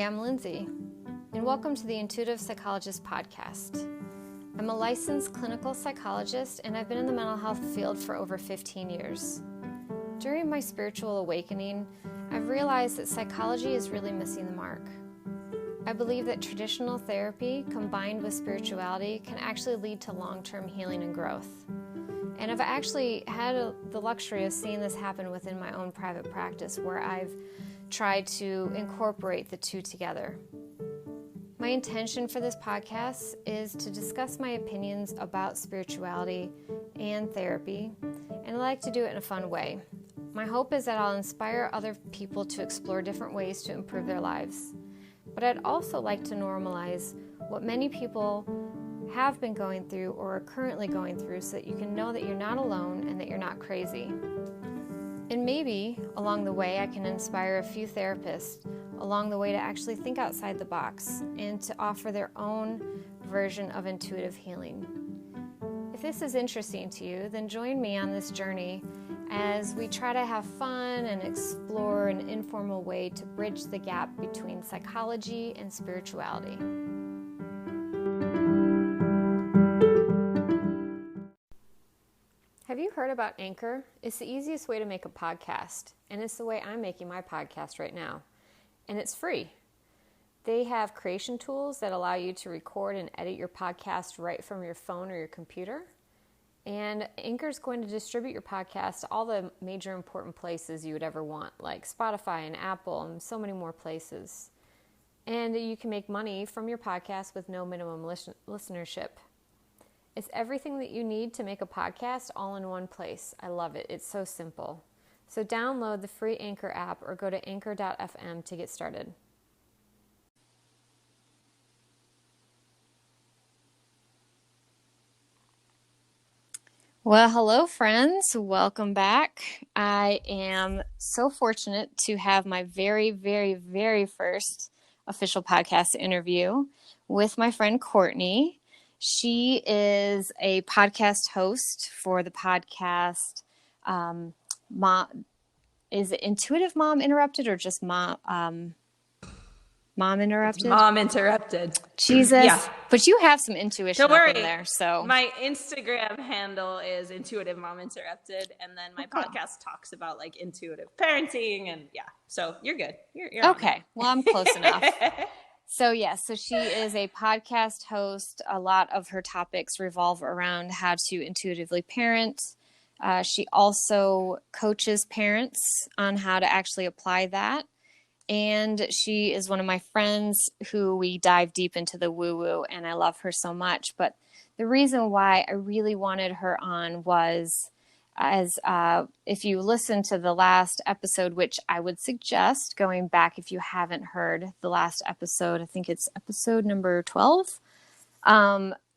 I'm Lindsay, and welcome to the Intuitive Psychologist Podcast. I'm a licensed clinical psychologist, and I've been in the mental health field for over 15 years. During my spiritual awakening, I've realized that psychology is really missing the mark. I believe that traditional therapy combined with spirituality can actually lead to long-term healing and growth. And I've actually had the luxury of seeing this happen within my own private practice, where I've tried to incorporate the two together. My intention for this podcast is to discuss my opinions about spirituality and therapy, and I like to do it in a fun way. My hope is that I'll inspire other people to explore different ways to improve their lives. But I'd also like to normalize what many people have been going through or are currently going through, so that you can know that you're not alone and that you're not crazy. And maybe along the way I can inspire a few therapists along the way to actually think outside the box and to offer their own version of intuitive healing. If this is interesting to you, then join me on this journey as we try to have fun and explore an informal way to bridge the gap between psychology and spirituality. Have you heard about Anchor? It's the easiest way to make a podcast, and it's the way I'm making my podcast right now. And it's free. They have creation tools that allow you to record and edit your podcast right from your phone or your computer. And Anchor is going to distribute your podcast to all the major important places you would ever want, like Spotify and Apple and so many more places. And you can make money from your podcast with no minimum listenership. It's everything that you need to make a podcast all in one place. I love it. It's so simple. So download the free Anchor app or go to anchor.fm to get started. Well, hello, friends. Welcome back. I am so fortunate to have my very, very, very first official podcast interview with my friend Courtney. She is a podcast host for the podcast Is it Intuitive Mom Interrupted or just Mom Interrupted? It's Mom Interrupted. Jesus. Yeah. But you have some intuition Don't worry. up in there. So my Instagram handle is Intuitive Mom Interrupted, and then my podcast talks about like intuitive parenting, and yeah. So you're good. You're okay. Well, I'm close enough. So she is a podcast host. A lot of her topics revolve around how to intuitively parent. She also coaches parents on how to actually apply that. And she is one of my friends who we dive deep into the woo-woo, and I love her so much. But the reason why I really wanted her on was if you listen to the last episode, which I would suggest going back if you haven't heard the last episode, I think it's episode number 12.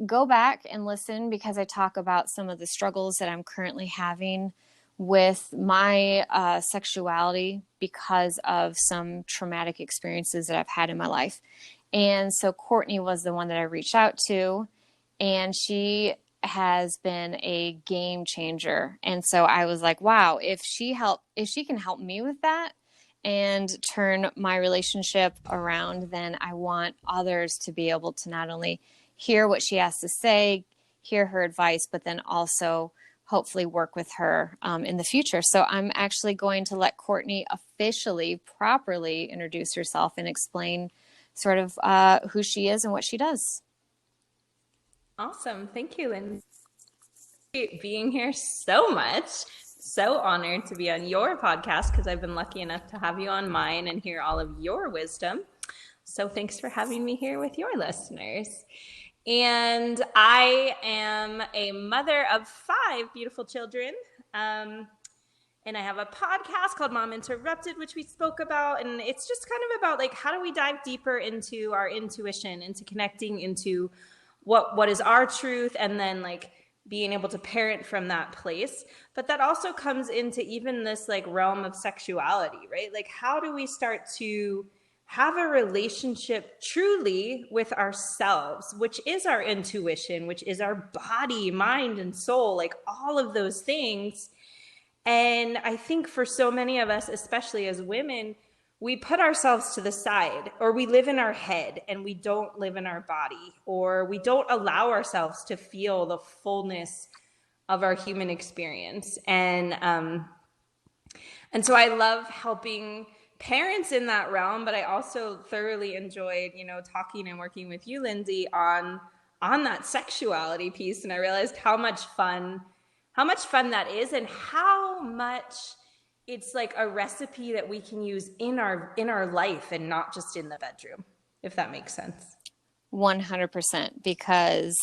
Go back and listen, because I talk about some of the struggles that I'm currently having with my sexuality because of some traumatic experiences that I've had in my life. And so Courtney was the one that I reached out to, and she has been a game changer. And so I was like, wow, if she can help me with that and turn my relationship around, then I want others to be able to not only hear what she has to say, hear her advice, but then also hopefully work with her in the future. So I'm actually going to let Courtney officially, properly introduce herself and explain sort of who she is and what she does. Awesome. Thank you, Lynn. Being here so much. So honored to be on your podcast, because I've been lucky enough to have you on mine and hear all of your wisdom. So thanks for having me here with your listeners. And I am a mother of 5 beautiful children. And I have a podcast called Mom Interrupted, which we spoke about. And it's just kind of about like, how do we dive deeper into our intuition, into connecting into what is our truth, and then like being able to parent from that place. But that also comes into even this like realm of sexuality, right? Like, how do we start to have a relationship truly with ourselves, which is our intuition, which is our body, mind, and soul, like all of those things. And I think for so many of us, especially as women, we put ourselves to the side, or we live in our head and we don't live in our body, or we don't allow ourselves to feel the fullness of our human experience. And so I love helping parents in that realm, but I also thoroughly enjoyed, talking and working with you, Lindsay, on that sexuality piece. And I realized how much fun that is, and how much it's like a recipe that we can use in our life and not just in the bedroom, if that makes sense. 100%. Because,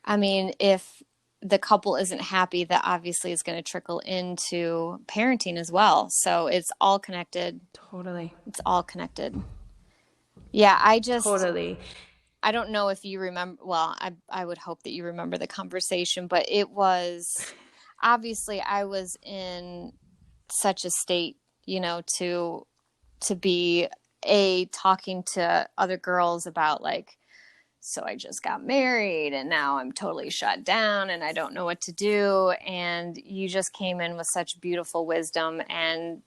I mean, if the couple isn't happy, that obviously is going to trickle into parenting as well. So it's all connected. Totally. It's all connected. Yeah, Totally. I don't know if you remember, well, I would hope that you remember the conversation, but it was, obviously I was in such a state, to be talking to other girls about like, so I just got married and now I'm totally shut down and I don't know what to do. And you just came in with such beautiful wisdom and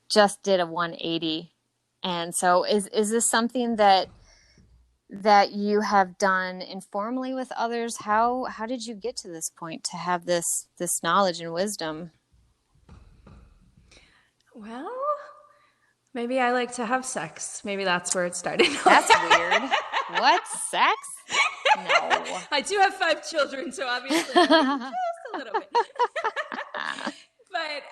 just did a 180. And so is this something that you have done informally with others? How did you get to this point to have this knowledge and wisdom? Well, maybe I like to have sex. Maybe that's where it started. That's weird. What? Sex? No. I do have 5 children, so obviously just a little bit. But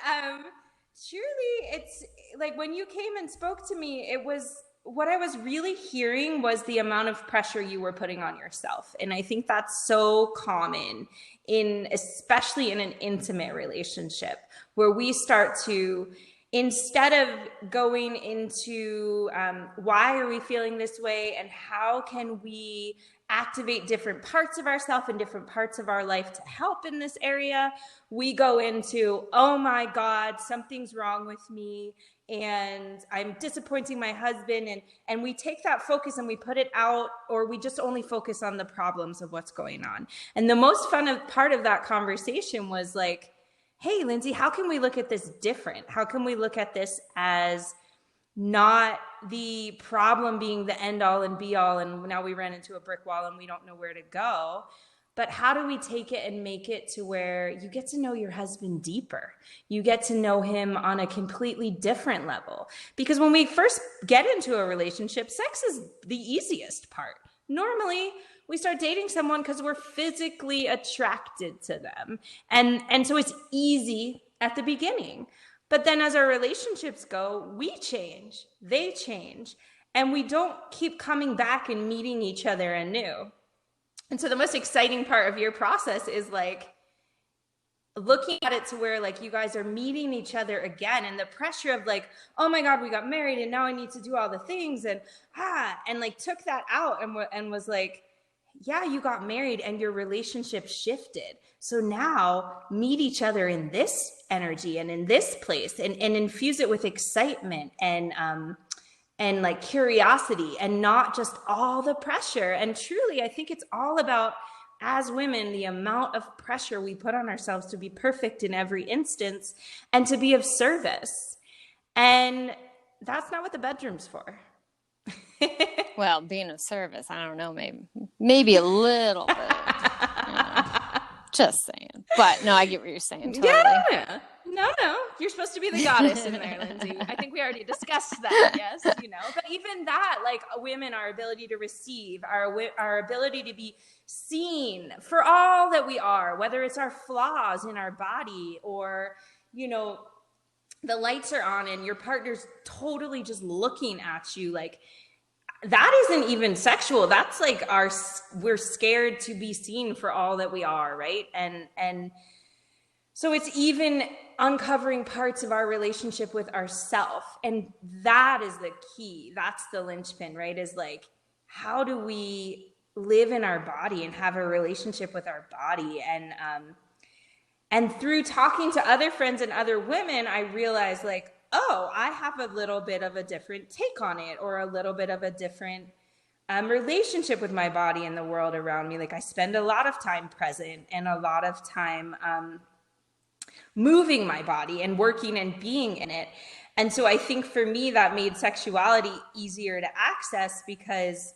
truly, it's like when you came and spoke to me, it was what I was really hearing was the amount of pressure you were putting on yourself. And I think that's so common especially in an intimate relationship, where we start to, instead of going into why are we feeling this way and how can we activate different parts of ourselves and different parts of our life to help in this area, we go into, oh my God, something's wrong with me and I'm disappointing my husband. And we take that focus and we put it out, or we just only focus on the problems of what's going on. And the most fun part of that conversation was like, hey, Lindsay, how can we look at this different? How can we look at this as not the problem being the end all and be all, and now we ran into a brick wall and we don't know where to go, but how do we take it and make it to where you get to know your husband deeper? You get to know him on a completely different level. Because when we first get into a relationship, sex is the easiest part. Normally, we start dating someone because we're physically attracted to them. And so it's easy at the beginning. But then as our relationships go, we change, they change, and we don't keep coming back and meeting each other anew. And so the most exciting part of your process is like looking at it to where like you guys are meeting each other again, and the pressure of like, oh my God, we got married and now I need to do all the things and like took that out and was like, yeah, you got married and your relationship shifted. So now meet each other in this energy and in this place and infuse it with excitement and like curiosity and not just all the pressure. And truly, I think it's all about, as women, the amount of pressure we put on ourselves to be perfect in every instance and to be of service. And that's not what the bedroom's for. Well, being of service, I don't know, maybe a little bit. Just saying. But no, I get what you're saying. Totally. Yeah. No. You're supposed to be the goddess in there, Lindsay. I think we already discussed that, yes, But even that, like women, our ability to receive, our ability to be seen for all that we are, whether it's our flaws in our body or, the lights are on and your partner's totally just looking at you like, that isn't even sexual. That's like we're scared to be seen for all that we are, right? And so it's even uncovering parts of our relationship with ourself. And that is the key. That's the linchpin, right? Is like, how do we live in our body and have a relationship with our body? And through talking to other friends and other women, I realized like, oh, I have a little bit of a different take on it, or a little bit of a different relationship with my body and the world around me. Like I spend a lot of time present and a lot of time moving my body and working and being in it. And so I think for me, that made sexuality easier to access because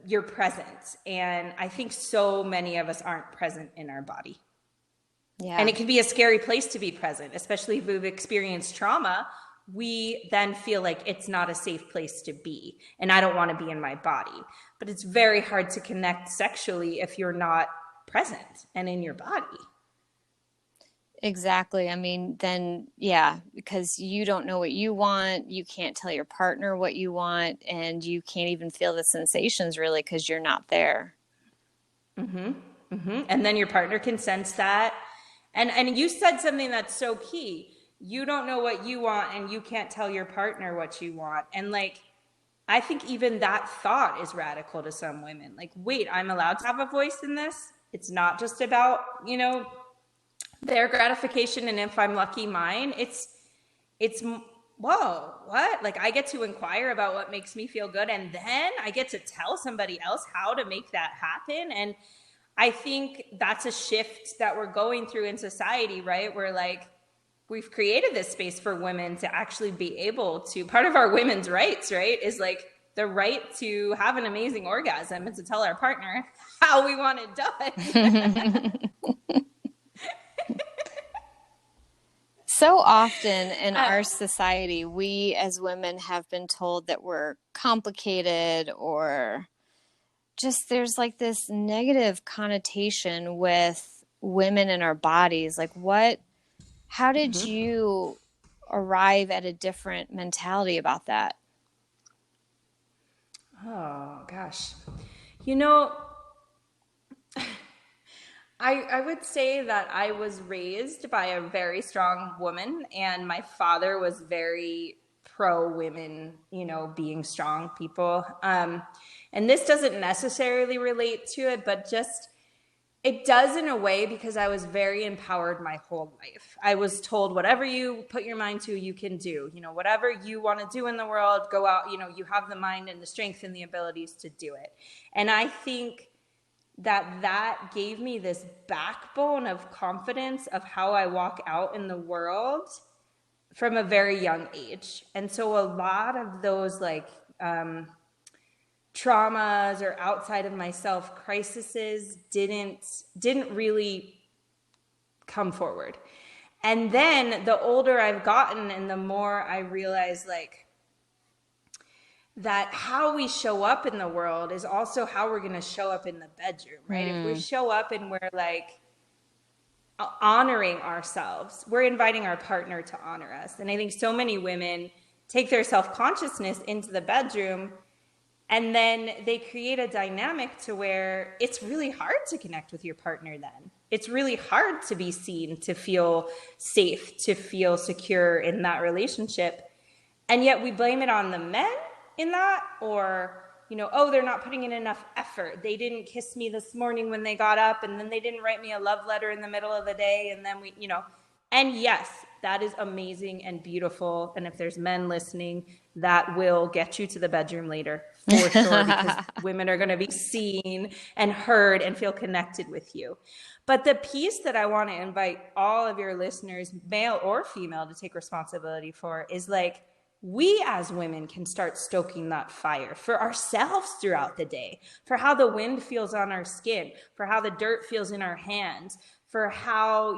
you're present. And I think so many of us aren't present in our body. Yeah. And it can be a scary place to be present, especially if we've experienced trauma. We then feel like it's not a safe place to be, and I don't want to be in my body. But it's very hard to connect sexually if you're not present and in your body. Exactly. I mean, then, yeah, because you don't know what you want, you can't tell your partner what you want, and you can't even feel the sensations really because you're not there. And then your partner can sense that. And you said something that's so key. You don't know what you want, and you can't tell your partner what you want. And like, I think even that thought is radical to some women. Like, wait, I'm allowed to have a voice in this? It's not just about, their gratification, and if I'm lucky, mine. It's whoa, what? Like, I get to inquire about what makes me feel good, and then I get to tell somebody else how to make that happen. And I think that's a shift that we're going through in society, right? Where like, we've created this space for women to actually be able to, part of our women's rights, right, is like the right to have an amazing orgasm and to tell our partner how we want it done. So often in our society, we as women have been told that we're complicated, or just there's like this negative connotation with women in our bodies. Like, how did you arrive at a different mentality about that? Oh, gosh. I would say that I was raised by a very strong woman, and my father was very pro women, being strong people. And this doesn't necessarily relate to it, but just it does in a way, because I was very empowered my whole life. I was told whatever you put your mind to, you can do. Whatever you want to do in the world, go out. You have the mind and the strength and the abilities to do it. And I think that gave me this backbone of confidence of how I walk out in the world from a very young age. And so a lot of those like traumas or outside of myself crises didn't really come forward. And then the older I've gotten and the more I realize like that how we show up in the world is also how we're going to show up in the bedroom, right? If we show up and we're like honoring ourselves, we're inviting our partner to honor us. And I think so many women take their self-consciousness into the bedroom, and then they create a dynamic to where it's really hard to connect with your partner then. It's really hard to be seen, to feel safe, to feel secure in that relationship. And yet we blame it on the men in that, or, oh, they're not putting in enough effort. They didn't kiss me this morning when they got up, and then they didn't write me a love letter in the middle of the day, and then and yes, that is amazing and beautiful. And if there's men listening, that will get you to the bedroom later, for sure, because women are going to be seen and heard and feel connected with you. But the piece that I want to invite all of your listeners, male or female, to take responsibility for is like, we as women can start stoking that fire for ourselves throughout the day, for how the wind feels on our skin, for how the dirt feels in our hands, for how,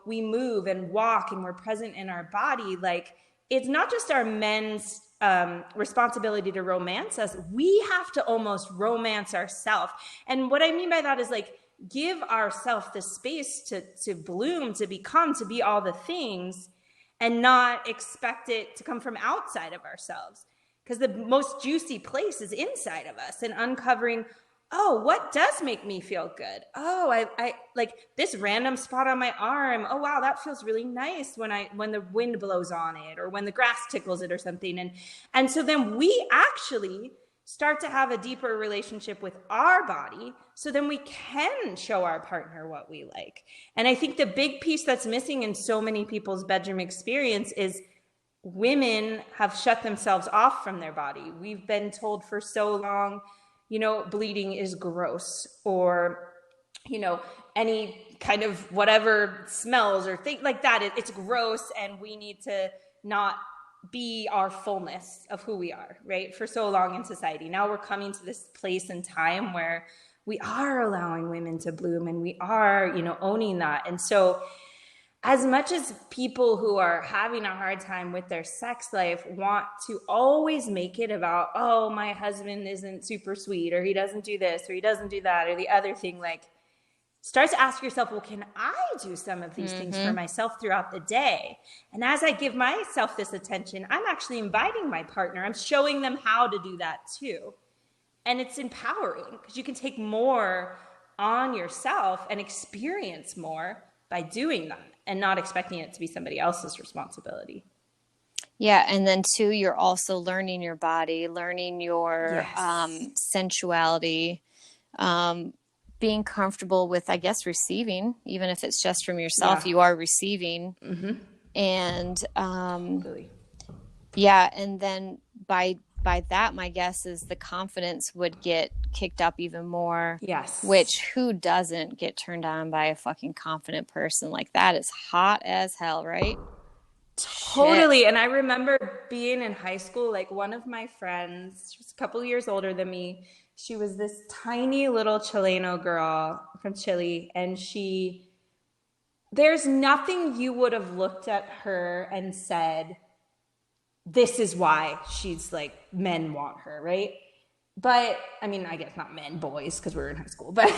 we move and walk and we're present in our body. Like, it's not just our men's responsibility to romance us. We have to almost romance ourselves. And what I mean by that is like, give ourselves the space to bloom, to become, to be all the things, and not expect it to come from outside of ourselves. Because the most juicy place is inside of us, and uncovering, oh, what does make me feel good? Oh, I like this random spot on my arm. Oh, wow, that feels really nice when the wind blows on it, or when the grass tickles it or something. And so then we actually start to have a deeper relationship with our body, so then we can show our partner what we like. And I think the big piece that's missing in so many people's bedroom experience is women have shut themselves off from their body. We've been told for so long, bleeding is gross, or, any kind of whatever smells or things like that. It's gross, and we need to not be our fullness of who we are, right? For so long in society. Now we're coming to this place and time where we are allowing women to bloom, and we are, owning that. And so as much as people who are having a hard time with their sex life want to always make it about, oh, my husband isn't super sweet, or he doesn't do this, or he doesn't do that, or the other thing, like, start to ask yourself, well, can I do some of these things for myself throughout the day? And as I give myself this attention, I'm actually inviting my partner. I'm showing them how to do that too. And it's empowering because you can take more on yourself and experience more by doing that and not expecting it to be somebody else's responsibility. Yeah. And then too, you're also learning your body, learning your sensuality, being comfortable with, I guess, receiving, even if it's just from yourself, you are receiving. And, and then by that, my guess is the confidence would get kicked up even more. Yes. Which, who doesn't get turned on by a fucking confident person? Like, that is hot as hell, right? Totally. Shit. And I remember being in high school, like one of my friends, she was a couple years older than me. She was this tiny little Chileno girl from Chile, and there's nothing you would have looked at her and said, this is why she's like, men want her, right? But I mean, I guess not men, boys, because we were in high school, but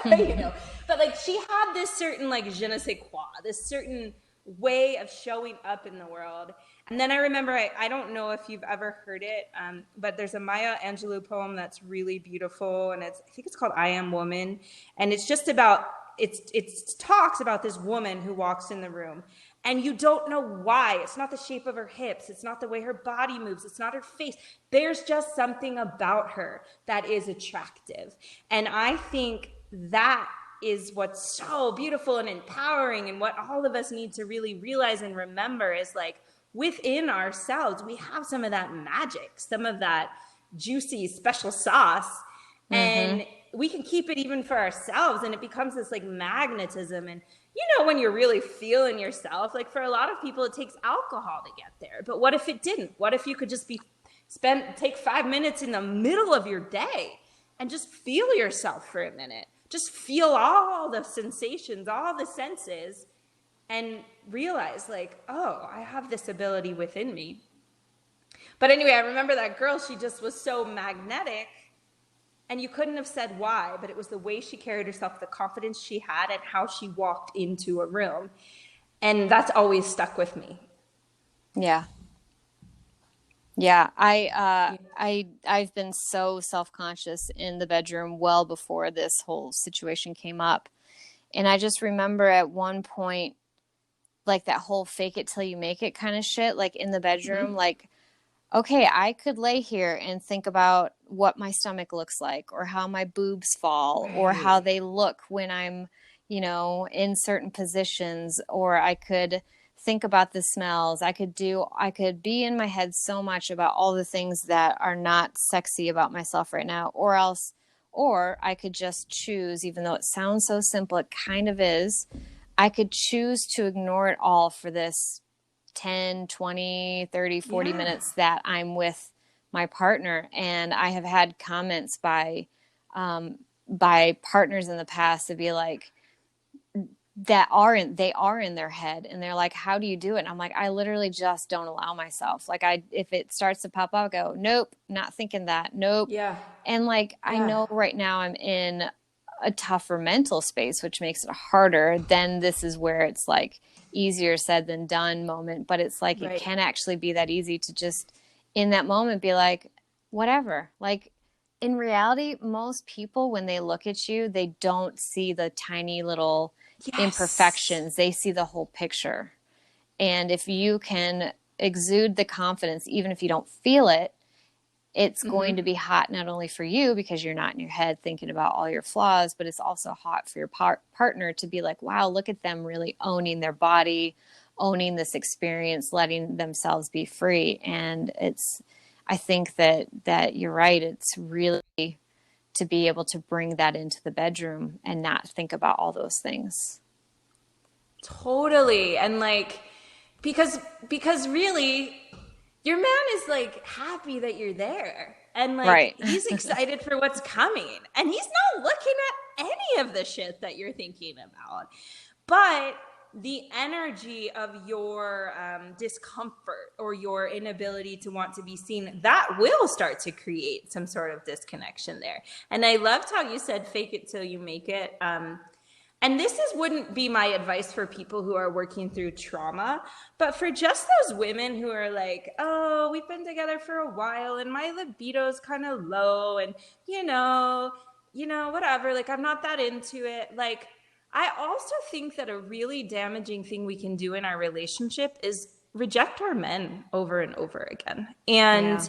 but like she had this certain like je ne sais quoi, this certain way of showing up in the world. And then I remember, I don't know if you've ever heard it, but there's a Maya Angelou poem that's really beautiful, and I think it's called I Am Woman, and it's just about, it talks about this woman who walks in the room, and you don't know why. It's not the shape of her hips, it's not the way her body moves, it's not her face. There's just something about her that is attractive. And I think that is what's so beautiful and empowering, and what all of us need to really realize and remember is like, within ourselves, we have some of that magic, some of that juicy special sauce, and we can keep it even for ourselves, and it becomes this like magnetism. And when you're really feeling yourself, like for a lot of people, it takes alcohol to get there. But what if it didn't? What if you could just take 5 minutes in the middle of your day and just feel yourself for a minute? Just feel all the sensations, all the senses, and realize like, oh, I have this ability within me. But anyway, I remember that girl, she just was so magnetic, and you couldn't have said why, but it was the way she carried herself, the confidence she had, and how she walked into a room. And that's always stuck with me. Yeah. Yeah, I've been so self-conscious in the bedroom well before this whole situation came up. And I just remember at one point, like that whole fake it till you make it kind of shit, like in the bedroom, like, okay, I could lay here and think about what my stomach looks like, or how my boobs fall, or how they look when I'm, in certain positions, or I could think about the smells. I could be in my head so much about all the things that are not sexy about myself right now, or I could just choose, even though it sounds so simple, it kind of is, I could choose to ignore it all for this 10, 20, 30, 40 minutes that I'm with my partner. And I have had comments by partners in the past to be like, they are in their head, and they're like, how do you do it? And I'm like, I literally just don't allow myself. Like, if it starts to pop up, I go, nope, not thinking that. Nope. Yeah. And like, I know right now I'm in a tougher mental space, which makes it harder. Then this is where it's like easier said than done moment. But it's like, it can actually be that easy to just in that moment be like, whatever. Like, in reality, most people, when they look at you, they don't see the tiny little imperfections. They see the whole picture. And if you can exude the confidence, even if you don't feel it, it's going to be hot, not only for you because you're not in your head thinking about all your flaws, but it's also hot for your partner to be like, wow, look at them really owning their body, owning this experience, letting themselves be free. And I think that you're right. It's really to be able to bring that into the bedroom and not think about all those things. Totally. And like, because really your man is like happy that you're there, and like Right. he's excited for what's coming, and he's not looking at any of the shit that you're thinking about. But the energy of your discomfort or your inability to want to be seen, that will start to create some sort of disconnection there. And I loved how you said fake it till you make it. And wouldn't be my advice for people who are working through trauma, but for just those women who are like, oh, we've been together for a while and my libido's kind of low, and whatever, like I'm not that into it. Like, I also think that a really damaging thing we can do in our relationship is reject our men over and over again. And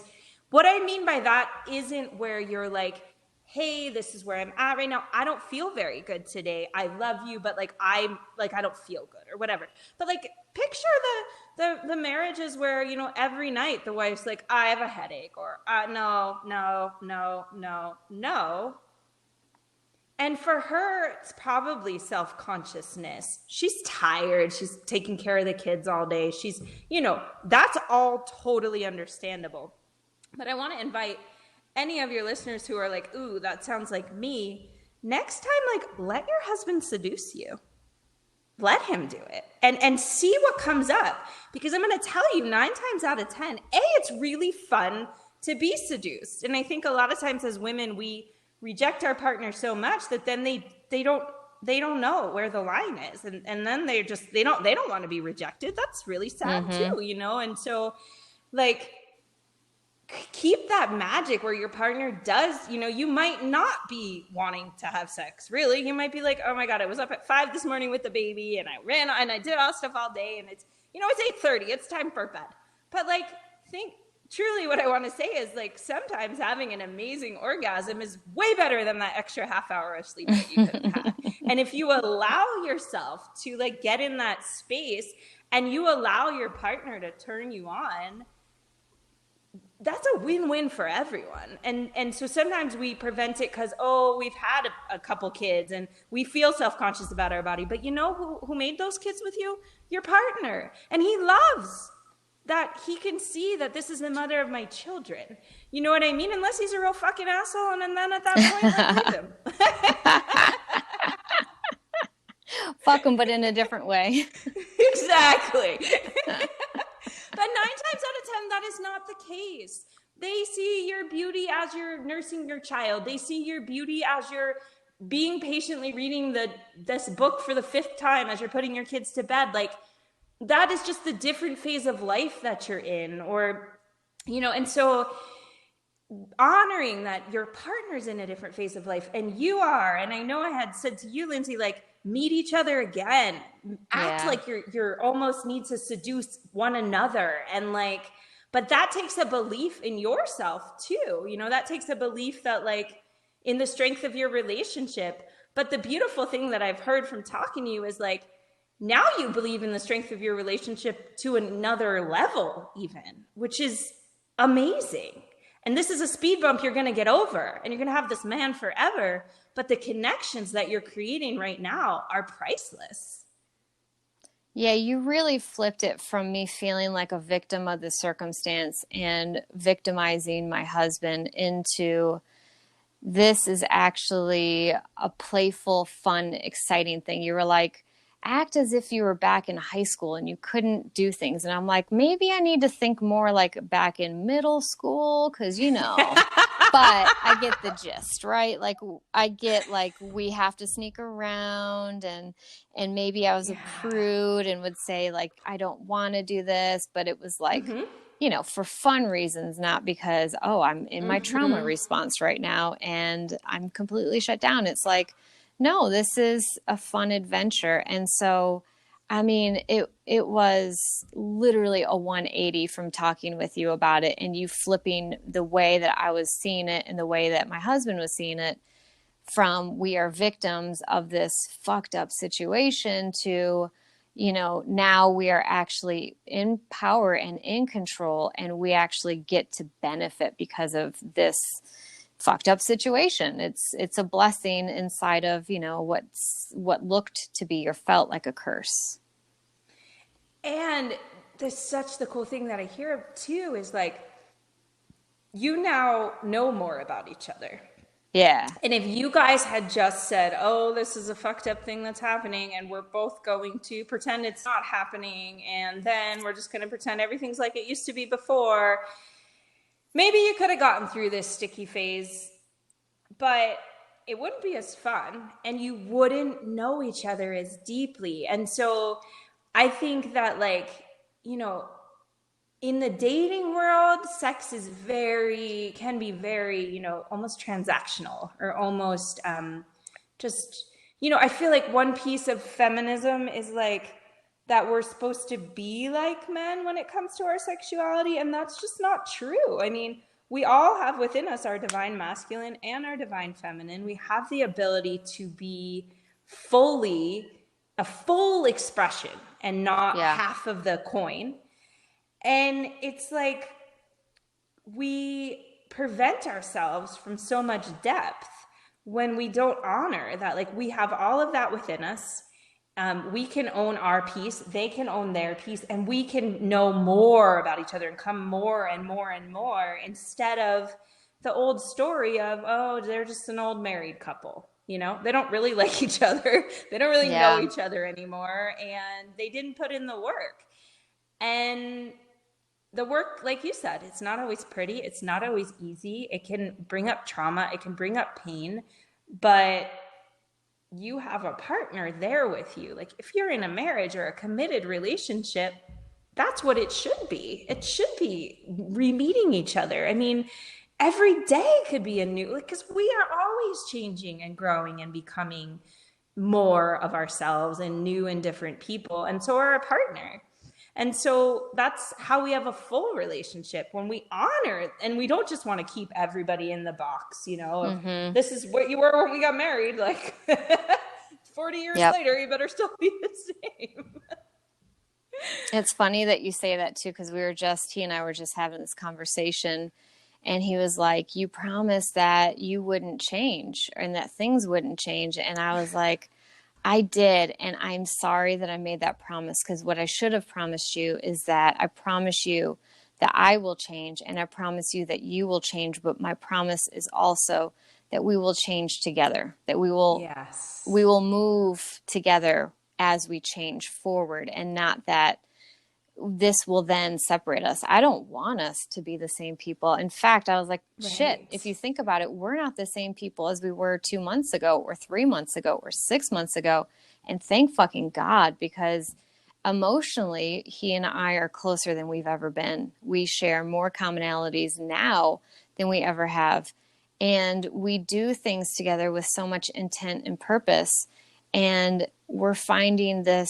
what I mean by that isn't where you're like, hey, this is where I'm at right now. I don't feel very good today. I love you, but I don't feel good or whatever. But like, picture the marriages where, every night the wife's like, I have a headache, or no. And for her, it's probably self-consciousness. She's tired. She's taking care of the kids all day. She's, that's all totally understandable. But I want to invite any of your listeners who are like, ooh, that sounds like me. Next time, let your husband seduce you. Let him do it and see what comes up. Because I'm going to tell you, 9 times out of 10, it's really fun to be seduced. And I think a lot of times as women, we reject our partner so much that then they don't know where the line is, and then they don't want to be rejected. That's really sad too, and so like, keep that magic where your partner does, you might not be wanting to have sex really. You might be like, oh my god, I was up at 5 this morning with the baby and I ran and I did all stuff all day, and it's it's 8:30, it's time for bed. But think truly what I want to say is sometimes having an amazing orgasm is way better than that extra half hour of sleep that you could have had. And if you allow yourself to get in that space and you allow your partner to turn you on, that's a win-win for everyone. And so sometimes we prevent it because, we've had a couple kids and we feel self-conscious about our body. But who made those kids with you? Your partner. And he loves that he can see that this is the mother of my children. You know what I mean? Unless he's a real fucking asshole, and then at that point, leave him. Fuck him, but in a different way. Exactly. But 9 times out of 10, that is not the case. They see your beauty as you're nursing your child. They see your beauty as you're being patiently reading this book for the 5th time as you're putting your kids to bed. That is just the different phase of life that you're in, and so honoring that your partner's in a different phase of life and you are, and I know I had said to you, Lindsay, meet each other again, act like you're almost need to seduce one another, and but that takes a belief in yourself too, that takes a belief that in the strength of your relationship. But the beautiful thing that I've heard from talking to you is now you believe in the strength of your relationship to another level even, which is amazing. And this is a speed bump you're going to get over, and you're going to have this man forever. But the connections that you're creating right now are priceless. Yeah, you really flipped it from me feeling like a victim of the circumstance and victimizing my husband into, this is actually a playful, fun, exciting thing. You were like, act as if you were back in high school and you couldn't do things. And I'm like, maybe I need to think more like back in middle school, because, but I get the gist, right? I get we have to sneak around, and maybe I was a prude and would say I don't want to do this, but it was for fun reasons, not because, I'm in my trauma response right now and I'm completely shut down. It's no, this is a fun adventure. And so, I mean, it was literally a 180 from talking with you about it and you flipping the way that I was seeing it and the way that my husband was seeing it, from we are victims of this fucked up situation to, now we are actually in power and in control, and we actually get to benefit because of this fucked up situation. It's a blessing inside of, you know, what looked to be or felt like a curse. And there's such the cool thing that I hear too is like, you now know more about each other. Yeah. And if you guys had just said, oh, this is a fucked up thing that's happening, and we're both going to pretend it's not happening, and then we're just going to pretend everything's like it used to be before, maybe you could have gotten through this sticky phase, but it wouldn't be as fun, and you wouldn't know each other as deeply. And so I think that, like, you know, in the dating world, sex is can be very, you know, almost transactional, or almost just, you know, I feel like one piece of feminism is like that we're supposed to be like men when it comes to our sexuality. And that's just not true. I mean, we all have within us our divine masculine and our divine feminine. We have the ability to be fully a full expression and not half of the coin. And it's like we prevent ourselves from so much depth when we don't honor that. Like, we have all of that within us. We can own our piece, they can own their piece, and we can know more about each other and come more and more and more, instead of the old story of, oh, they're just an old married couple. You know, they don't really like each other. They don't really know each other anymore, and they didn't put in the work. And the work, like you said, it's not always pretty. It's not always easy. It can bring up trauma. It can bring up pain. But you have a partner there with you. Like, if you're in a marriage or a committed relationship, that's what it should be. It should be re-meeting each other. I mean, every day could be a new, because we are always changing and growing and becoming more of ourselves and new and different people. And so are a partner. And so that's how we have a full relationship, when we honor, and we don't just want to keep everybody in the box, you know, this is what you were when we got married, like 40 years later, you better still be the same. It's funny that you say that too, because he and I were just having this conversation, and he was like, you promised that you wouldn't change and that things wouldn't change. And I was like, I did. And I'm sorry that I made that promise, because what I should have promised you is that I promise you that I will change, and I promise you that you will change. But my promise is also that we will change together, that we will move together as we change forward, and not that this will then separate us. I don't want us to be the same people. In fact, I was like, shit, if you think about it, we're not the same people as we were 2 months ago or 3 months ago or 6 months ago. And thank fucking God, because emotionally, he and I are closer than we've ever been. We share more commonalities now than we ever have. And we do things together with so much intent and purpose. And we're finding this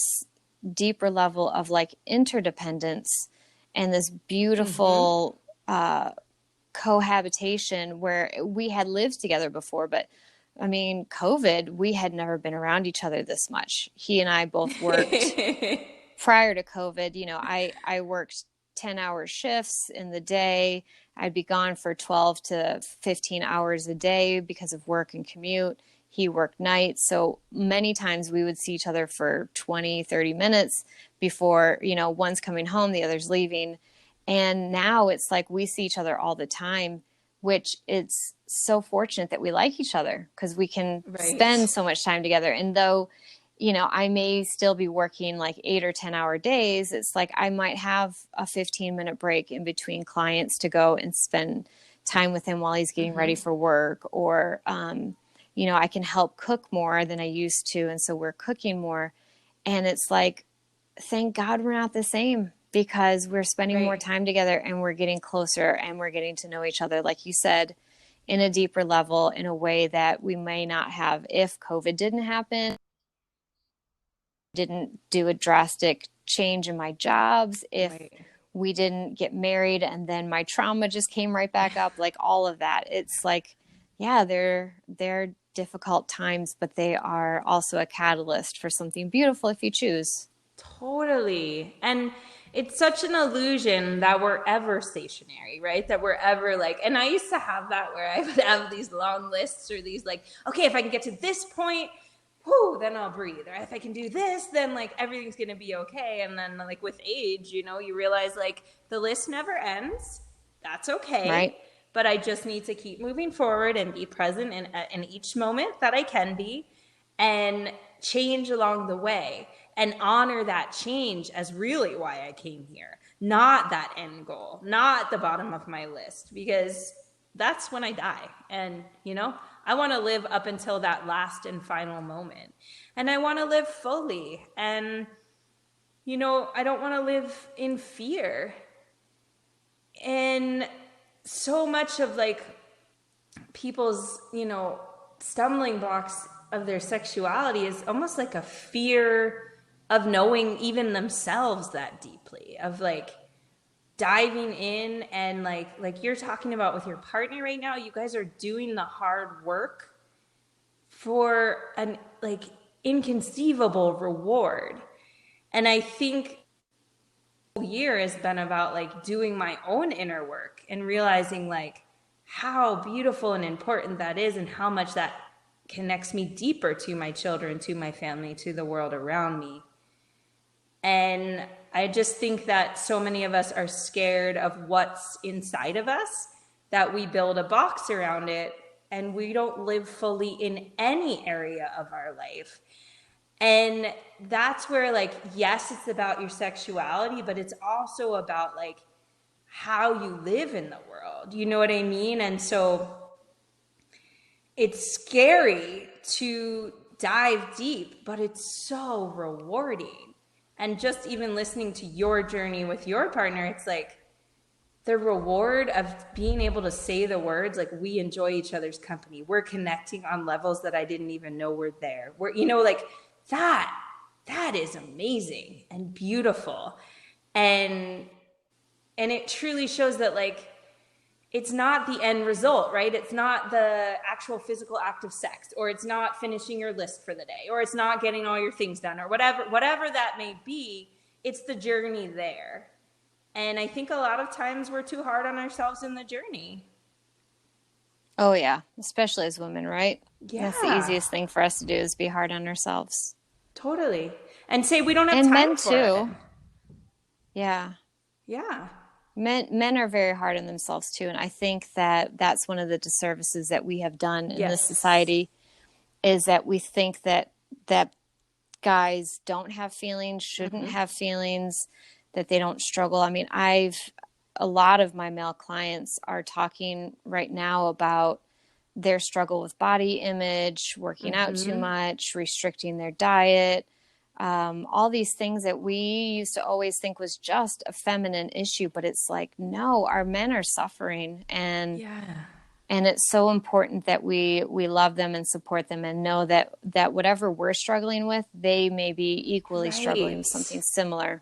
deeper level of like interdependence and this beautiful cohabitation, where we had lived together before. But I mean, COVID, we had never been around each other this much. He and I both worked prior to COVID. You know, I worked 10-hour shifts in the day. I'd be gone for 12 to 15 hours a day because of work and commute. He worked nights. So many times we would see each other for 20, 30 minutes before, you know, one's coming home, the other's leaving. And now it's like we see each other all the time, which it's so fortunate that we like each other, because we can spend so much time together. And though, you know, I may still be working like 8 or 10-hour days, it's like I might have a 15-minute break in between clients to go and spend time with him while he's getting ready for work, or, you know, I can help cook more than I used to. And so we're cooking more. And it's like, thank God we're not the same, because we're spending more time together, and we're getting closer, and we're getting to know each other, like you said, in a deeper level, in a way that we may not have if COVID didn't happen, didn't do a drastic change in my jobs, if we didn't get married and then my trauma just came right back up, like all of that. It's like, yeah, they're difficult times, but they are also a catalyst for something beautiful if you choose. Totally. And it's such an illusion that we're ever stationary, right? That we're ever like, and I used to have that where I would have these long lists or these like, okay, if I can get to this point, whoo, then I'll breathe. Or if I can do this, then like everything's going to be okay. And then like with age, you know, you realize like the list never ends. That's okay. Right. But I just need to keep moving forward and be present in each moment that I can be, and change along the way, and honor that change as really why I came here, not that end goal, not the bottom of my list, because that's when I die. And, you know, I want to live up until that last and final moment. And I want to live fully. And, you know, I don't want to live in fear. And so much of like people's, you know, stumbling blocks of their sexuality is almost like a fear of knowing even themselves that deeply, of like diving in and like you're talking about with your partner right now, you guys are doing the hard work for an like inconceivable reward. And I think the year has been about like doing my own inner work and realizing like how beautiful and important that is, and how much that connects me deeper to my children, to my family, to the world around me. And I just think that so many of us are scared of what's inside of us, that we build a box around it and we don't live fully in any area of our life. And that's where like, yes, it's about your sexuality, but it's also about like how you live in the world. You know what I mean? And so it's scary to dive deep, but it's so rewarding. And just even listening to your journey with your partner, it's like the reward of being able to say the words like, we enjoy each other's company. We're connecting on levels that I didn't even know were there. We're, you know, like that is amazing and beautiful. And it truly shows that like, it's not the end result, right? It's not the actual physical act of sex, or it's not finishing your list for the day, or it's not getting all your things done, or whatever that may be. It's the journey there. And I think a lot of times we're too hard on ourselves in the journey. Oh yeah, especially as women, right? Yeah. That's the easiest thing for us to do, is be hard on ourselves. Totally. And say we don't have and time men for too. it. Yeah. Yeah. Men are very hard on themselves too, and I think that that's one of the disservices that we have done in this society, is that we think that guys don't have feelings, shouldn't have feelings, that they don't struggle. I mean, a lot of my male clients are talking right now about their struggle with body image, working out too much, restricting their diet. All these things that we used to always think was just a feminine issue, but it's like, no, our men are suffering, and it's so important that we love them and support them, and know that whatever we're struggling with, they may be equally struggling with something similar.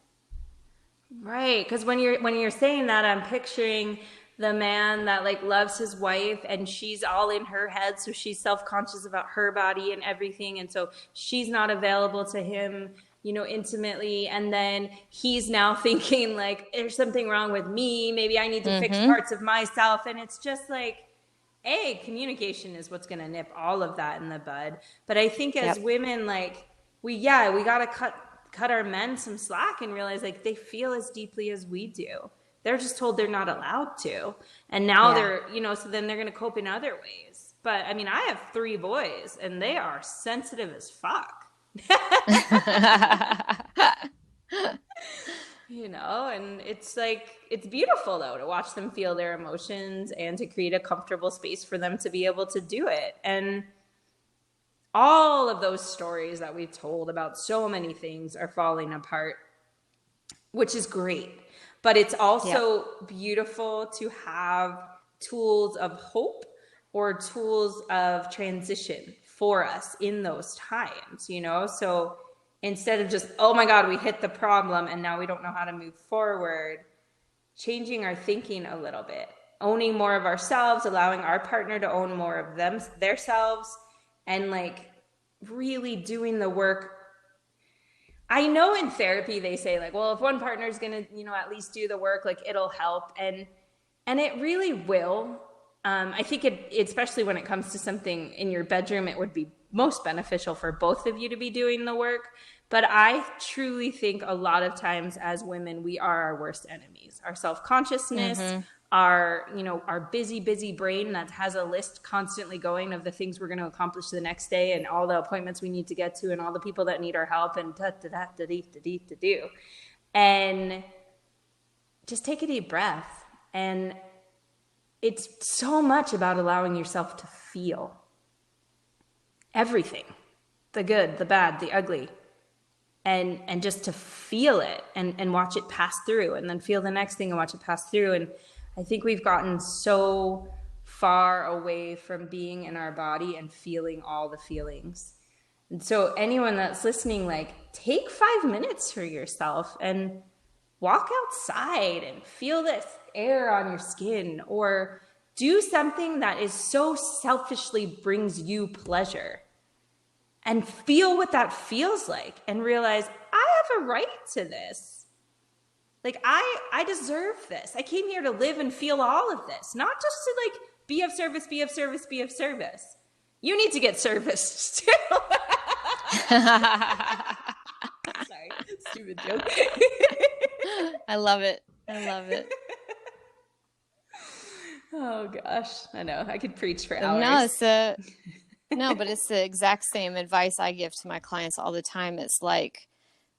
Right, because when you're saying that, I'm picturing the man that like loves his wife, and she's all in her head, so she's self-conscious about her body and everything, and so she's not available to him, you know, intimately. And then he's now thinking like, there's something wrong with me, maybe I need to fix parts of myself. And it's just like, communication is what's going to nip all of that in the bud. But I think as women, like we got to cut our men some slack and realize like they feel as deeply as we do. They're just told they're not allowed to. And now they're, you know, so then they're going to cope in other ways. But I mean, I have 3 boys and they are sensitive as fuck. You know, and it's like, it's beautiful though to watch them feel their emotions and to create a comfortable space for them to be able to do it. And all of those stories that we've told about so many things are falling apart, which is great. But it's also beautiful to have tools of hope or tools of transition for us in those times, you know? So instead of just, oh my God, we hit the problem and now we don't know how to move forward, changing our thinking a little bit, owning more of ourselves, allowing our partner to own more of themselves, and like really doing the work I know in therapy they say like, well, if one partner is going to, at least do the work, like it'll help. And it really will. I think especially when it comes to something in your bedroom, it would be most beneficial for both of you to be doing the work. But I truly think a lot of times as women, we are our worst enemies. Our self-consciousness, our busy brain that has a list constantly going of the things we're going to accomplish the next day and all the appointments we need to get to and all the people that need our help and da-da-da-da-dee-da-dee-da-doo. And just take a deep breath. And it's so much about allowing yourself to feel everything, the good, the bad, the ugly, and just to feel it and watch it pass through, and then feel the next thing and watch it pass through. And I think we've gotten so far away from being in our body and feeling all the feelings. And so anyone that's listening, like, take 5 minutes for yourself and walk outside and feel this air on your skin, or do something that is so selfishly brings you pleasure, and feel what that feels like and realize I have a right to this. Like I deserve this. I came here to live and feel all of this, not just to like be of service, be of service, be of service. You need to get serviced too. Sorry, stupid joke. I love it. I love it. Oh gosh, I know. I could preach for hours. No, but it's the exact same advice I give to my clients all the time. It's like,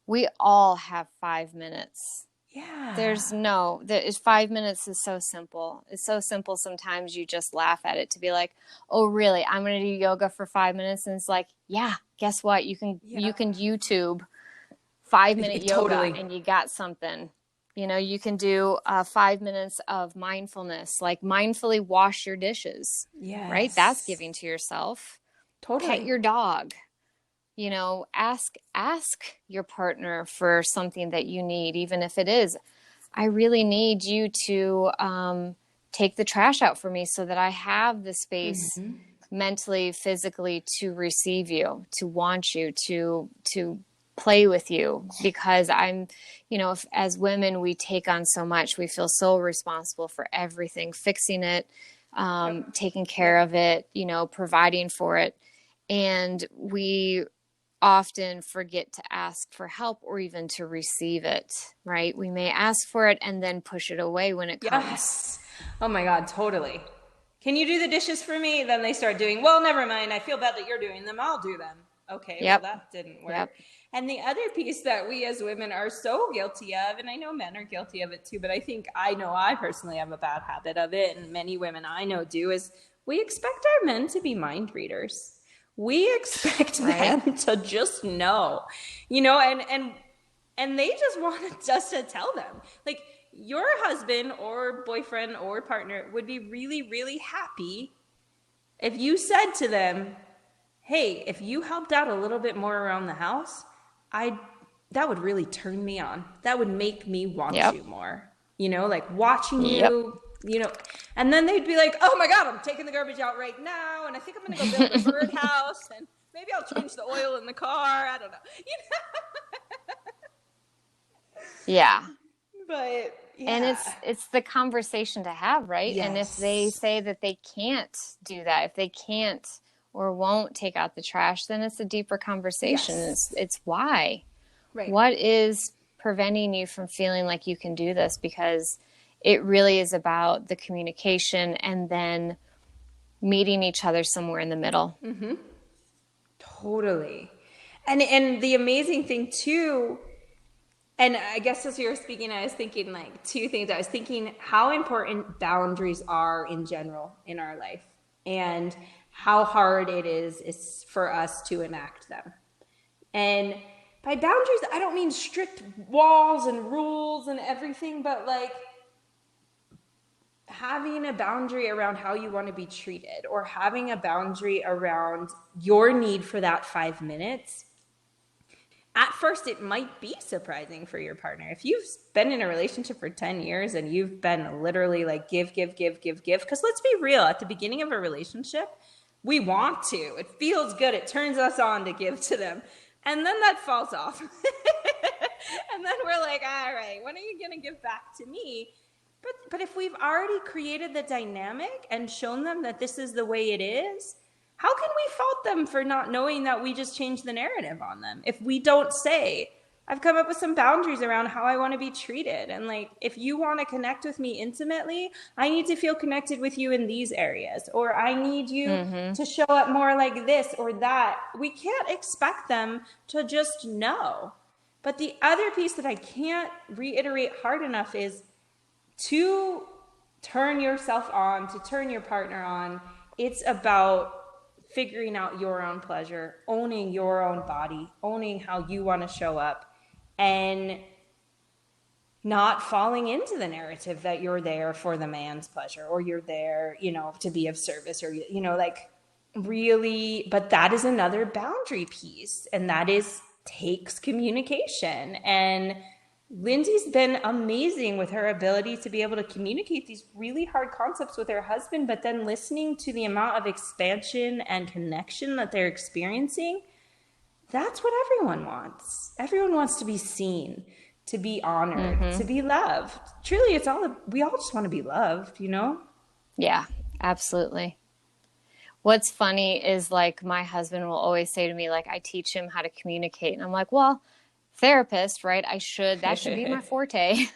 we all have 5 minutes. Yeah. 5 minutes is so simple. It's so simple. Sometimes you just laugh at it to be like, oh, really? I'm going to do yoga for 5 minutes. And it's like, yeah, guess what? You can YouTube 5-minute yoga and you got something. You can do 5 minutes of mindfulness, like mindfully wash your dishes. Yes. Right? That's giving to yourself. Totally. Pet your dog. Ask your partner for something that you need, even if it is, I really need you to take the trash out for me so that I have the space mentally, physically to receive you, to want you, to play with you, because I'm, as women, we take on so much. We feel so responsible for everything, fixing it, taking care of it, providing for it. And we often forget to ask for help or even to receive it, right? We may ask for it and then push it away when it comes. Yes. Oh my God, totally. Can you do the dishes for me? Then they start doing, well, never mind. I feel bad that you're doing them. I'll do them. Okay, Yep. Well, that didn't work. Yep. And the other piece that we as women are so guilty of, and I know men are guilty of it too, but I personally have a bad habit of it, and many women I know do, is we expect our men to be mind readers. We expect them to just know, and they just want us to tell them. Like, your husband or boyfriend or partner would be really, really happy if you said to them, hey, if you helped out a little bit more around the house, that would really turn me on. That would make me want you more, like watching you, and then they'd be like, oh my God, I'm taking the garbage out right now. And I think I'm going to go build a birdhouse, and maybe I'll change the oil in the car. I don't know. Yeah. But yeah. And it's the conversation to have, right? Yes. And if they say that they can't do that, if they can't or won't take out the trash, then it's a deeper conversation. Yes. It's why. Right. What is preventing you from feeling like you can do this? Because it really is about the communication and then meeting each other somewhere in the middle. Mm-hmm. Totally. And the amazing thing too, and I guess as you were speaking, I was thinking like two things. I was thinking how important boundaries are in general in our life, and how hard it is for us to enact them. And by boundaries, I don't mean strict walls and rules and everything, but like having a boundary around how you want to be treated, or having a boundary around your need for that 5 minutes. At first, it might be surprising for your partner. If you've been in a relationship for 10 years and you've been literally like give, because let's be real, at the beginning of a relationship, we want to. It feels good. It turns us on to give to them. And then that falls off. And then we're like, all right, when are you going to give back to me? But if we've already created the dynamic and shown them that this is the way it is, how can we fault them for not knowing that we just changed the narrative on them? If we don't say, I've come up with some boundaries around how I want to be treated. And like, if you want to connect with me intimately, I need to feel connected with you in these areas, or I need you to show up more like this or that. We can't expect them to just know. But the other piece that I can't reiterate hard enough is to turn yourself on, to turn your partner on. It's about figuring out your own pleasure, owning your own body, owning how you want to show up, and not falling into the narrative that you're there for the man's pleasure, or you're there, you know, to be of service, or, you know, like really, but that is another boundary piece, and that takes communication. And Lindsay's been amazing with her ability to be able to communicate these really hard concepts with her husband, but then listening to the amount of expansion and connection that they're experiencing. That's what everyone wants. Everyone wants to be seen, to be honored, to be loved. Truly, we all just want to be loved, you know? Yeah, absolutely. What's funny is like my husband will always say to me, like, I teach him how to communicate. And I'm like, well, therapist, right? That should be my forte.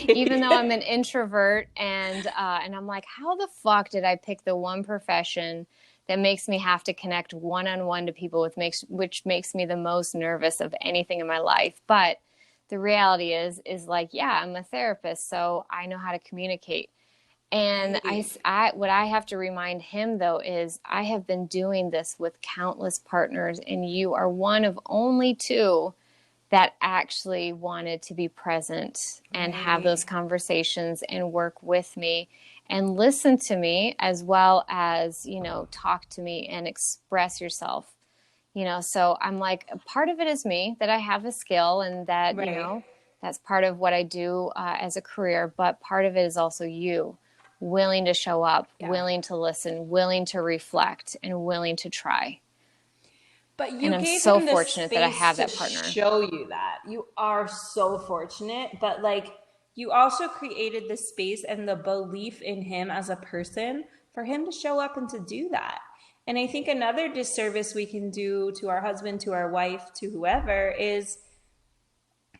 Even though I'm an introvert, and I'm like, how the fuck did I pick the one profession that makes me have to connect one-on-one to people, which makes me the most nervous of anything in my life? But the reality is like, yeah, I'm a therapist, so I know how to communicate. And what I have to remind him, though, is I have been doing this with countless partners, and you are one of only two that actually wanted to be present and have those conversations and work with me and listen to me, as well as, you know, talk to me and express yourself, you know. So I'm like, part of it is me, that I have a skill, and that, you know, that's part of what I do as a career. But part of it is also you willing to show up, willing to listen, willing to reflect, and willing to try. But you and I'm gave so him the fortunate that I have space that partner. to show you that. You are so fortunate, but like, you also created the space and the belief in him as a person for him to show up and to do that. And I think another disservice we can do to our husband, to our wife, to whoever, is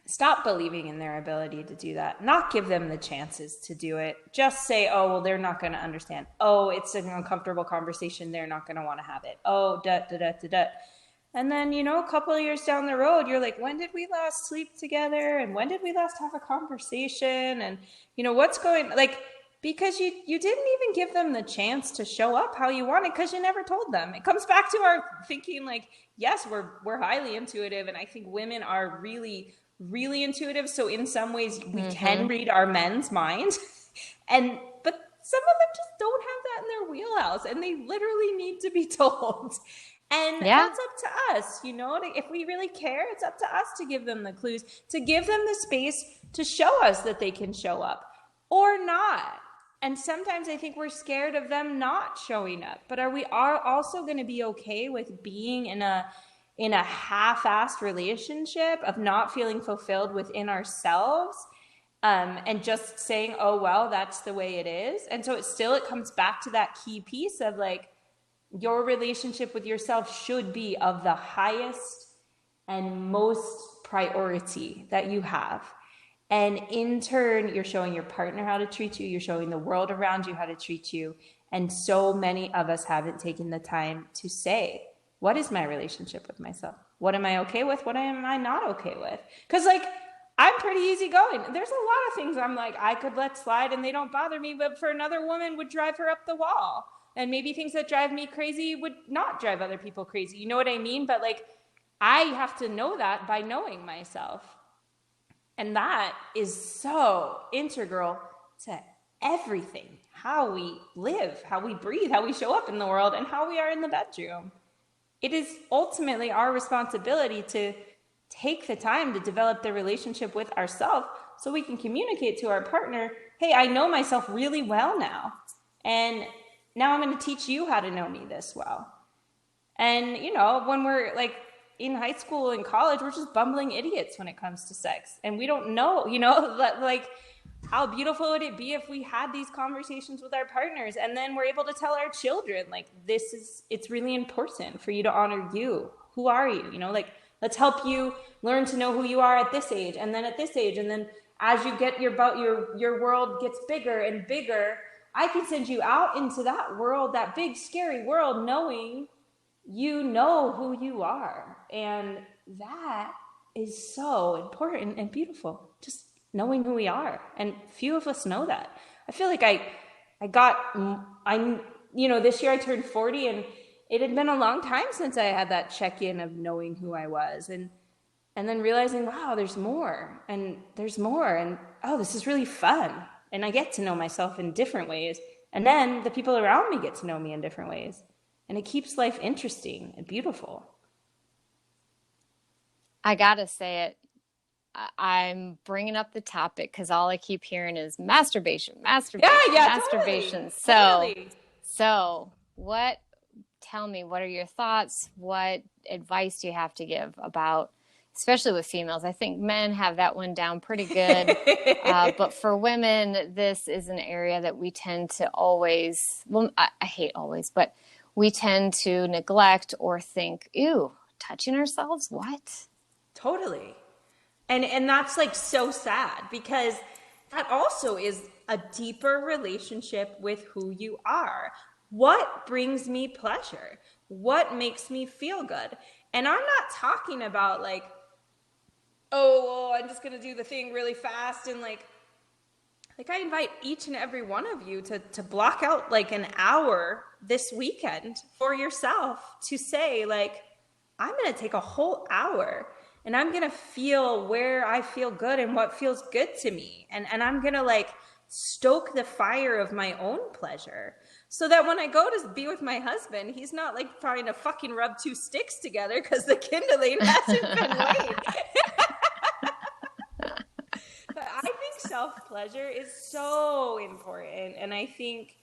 stop believing in their ability to do that. Not give them the chances to do it. Just say, oh, well, they're not going to understand. Oh, it's an uncomfortable conversation. They're not going to want to have it. Oh, da. And then, you know, a couple of years down the road, you're like, when did we last sleep together? And when did we last have a conversation? And, you know, what's going, like, because you didn't even give them the chance to show up how you wanted, because you never told them. It comes back to our thinking, like, yes, we're highly intuitive. And I think women are really, really intuitive. So in some ways we can read our men's minds, but some of them just don't have that in their wheelhouse, and they literally need to be told. And that's up to us, you know, if we really care, it's up to us to give them the clues, to give them the space to show us that they can show up or not. And sometimes I think we're scared of them not showing up, but are we also going to be okay with being in a half-assed relationship, of not feeling fulfilled within ourselves, and just saying, oh, well, that's the way it is? And so it comes back to that key piece of like, your relationship with yourself should be of the highest and most priority that you have. And in turn, you're showing your partner how to treat you. You're showing the world around you how to treat you. And so many of us haven't taken the time to say, what is my relationship with myself? What am I okay with? What am I not okay with? Because like, I'm pretty easygoing. There's a lot of things I'm like, I could let slide and they don't bother me, but for another woman would drive her up the wall. And maybe things that drive me crazy would not drive other people crazy. You know what I mean? But like, I have to know that by knowing myself. And that is so integral to everything. How we live, how we breathe, how we show up in the world, and how we are in the bedroom. It is ultimately our responsibility to take the time to develop the relationship with ourselves so we can communicate to our partner, hey, I know myself really well now. And now I'm going to teach you how to know me this well. And, you know, when we're like in high school and college, we're just bumbling idiots when it comes to sex. And we don't know, like, how beautiful would it be if we had these conversations with our partners and then we're able to tell our children, like, it's really important for you to honor you. Who are you? Like, let's help you learn to know who you are at this age, and then at this age, and then as you get your world gets bigger and bigger, I can send you out into that world, that big scary world, knowing you know who you are. And that is so important and beautiful. Just knowing who we are. And few of us know that. I feel like this year I turned 40, and it had been a long time since I had that check-in of knowing who I was. And then realizing, wow, there's more, and oh, this is really fun. And I get to know myself in different ways. And then the people around me get to know me in different ways. And it keeps life interesting and beautiful. I gotta say it. I'm bringing up the topic because all I keep hearing is masturbation. Totally. So tell me, what are your thoughts? What advice do you have to give about, especially with females? I think men have that one down pretty good. But for women, this is an area that we tend to always, well, I hate always, but we tend to neglect or think, ew, touching ourselves? What? Totally. And that's like so sad, because that also is a deeper relationship with who you are. What brings me pleasure? What makes me feel good? And I'm not talking about like, oh, I'm just going to do the thing really fast. And like I invite each and every one of you to block out like an hour this weekend for yourself to say, like, I'm going to take a whole hour and I'm going to feel where I feel good and what feels good to me. And I'm going to like stoke the fire of my own pleasure, so that when I go to be with my husband, he's not like trying to fucking rub two sticks together because the kindling hasn't been laid. But I think self-pleasure is so important. And I think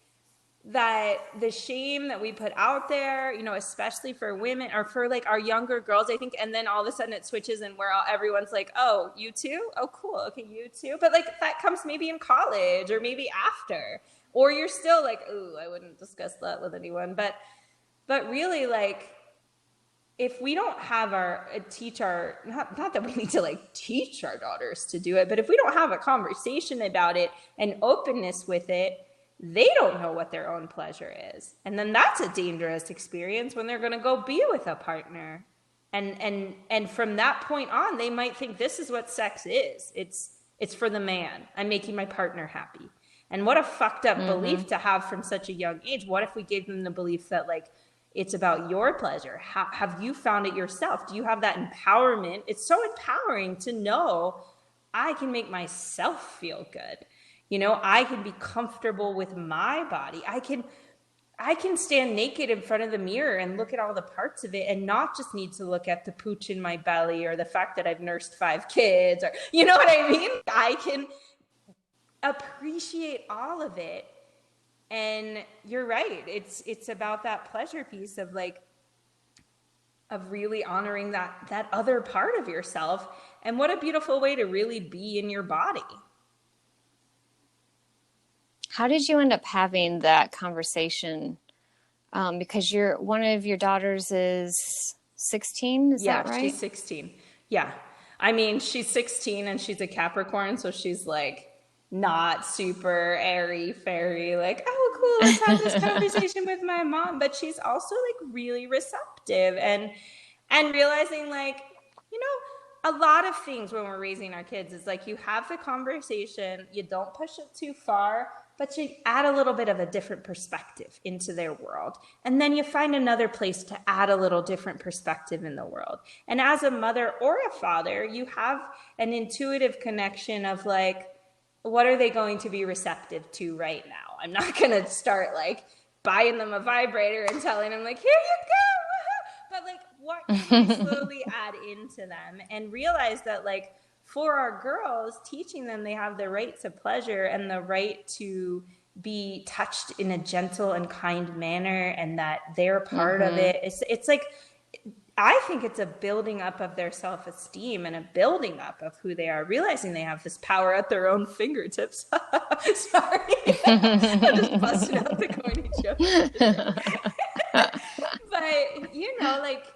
that the shame that we put out there, especially for women or for like our younger girls, I think, and then all of a sudden it switches and everyone's like, oh, you too? Oh, cool. Okay, you too. But like that comes maybe in college or maybe after, or you're still like, ooh, I wouldn't discuss that with anyone. But really, like, if we don't have not that we need to like teach our daughters to do it, but if we don't have a conversation about it and openness with it, they don't know what their own pleasure is. And then that's a dangerous experience when they're going to go be with a partner. And from that point on, they might think this is what sex is. It's for the man. I'm making my partner happy. And what a fucked up belief to have from such a young age. What if we gave them the belief that like, it's about your pleasure? Have you found it yourself? Do you have that empowerment? It's so empowering to know I can make myself feel good. I can be comfortable with my body. I can stand naked in front of the mirror and look at all the parts of it and not just need to look at the pooch in my belly or the fact that I've nursed 5 kids, or, you know what I mean? I can appreciate all of it. And you're right. It's about that pleasure piece of like, of really honoring that other part of yourself. And what a beautiful way to really be in your body. How did you end up having that conversation? Because one of your daughters is 16, is that right? Yeah, she's 16. Yeah. I mean, she's 16 and she's a Capricorn, so she's like not super airy fairy, like, oh, cool, let's have this conversation with my mom. But she's also like really receptive and realizing like, a lot of things when we're raising our kids is like you have the conversation, you don't push it too far, but you add a little bit of a different perspective into their world. And then you find another place to add a little different perspective in the world. And as a mother or a father, you have an intuitive connection of like, what are they going to be receptive to right now? I'm not going to start like buying them a vibrator and telling them like, here you go. But like, what can we slowly add into them and realize that like for our girls, teaching them they have the right to pleasure and the right to be touched in a gentle and kind manner and that they're part of it. It's like I think it's a building up of their self-esteem and a building up of who they are, realizing they have this power at their own fingertips. Sorry. I'm just busting out the corny joke. But, like,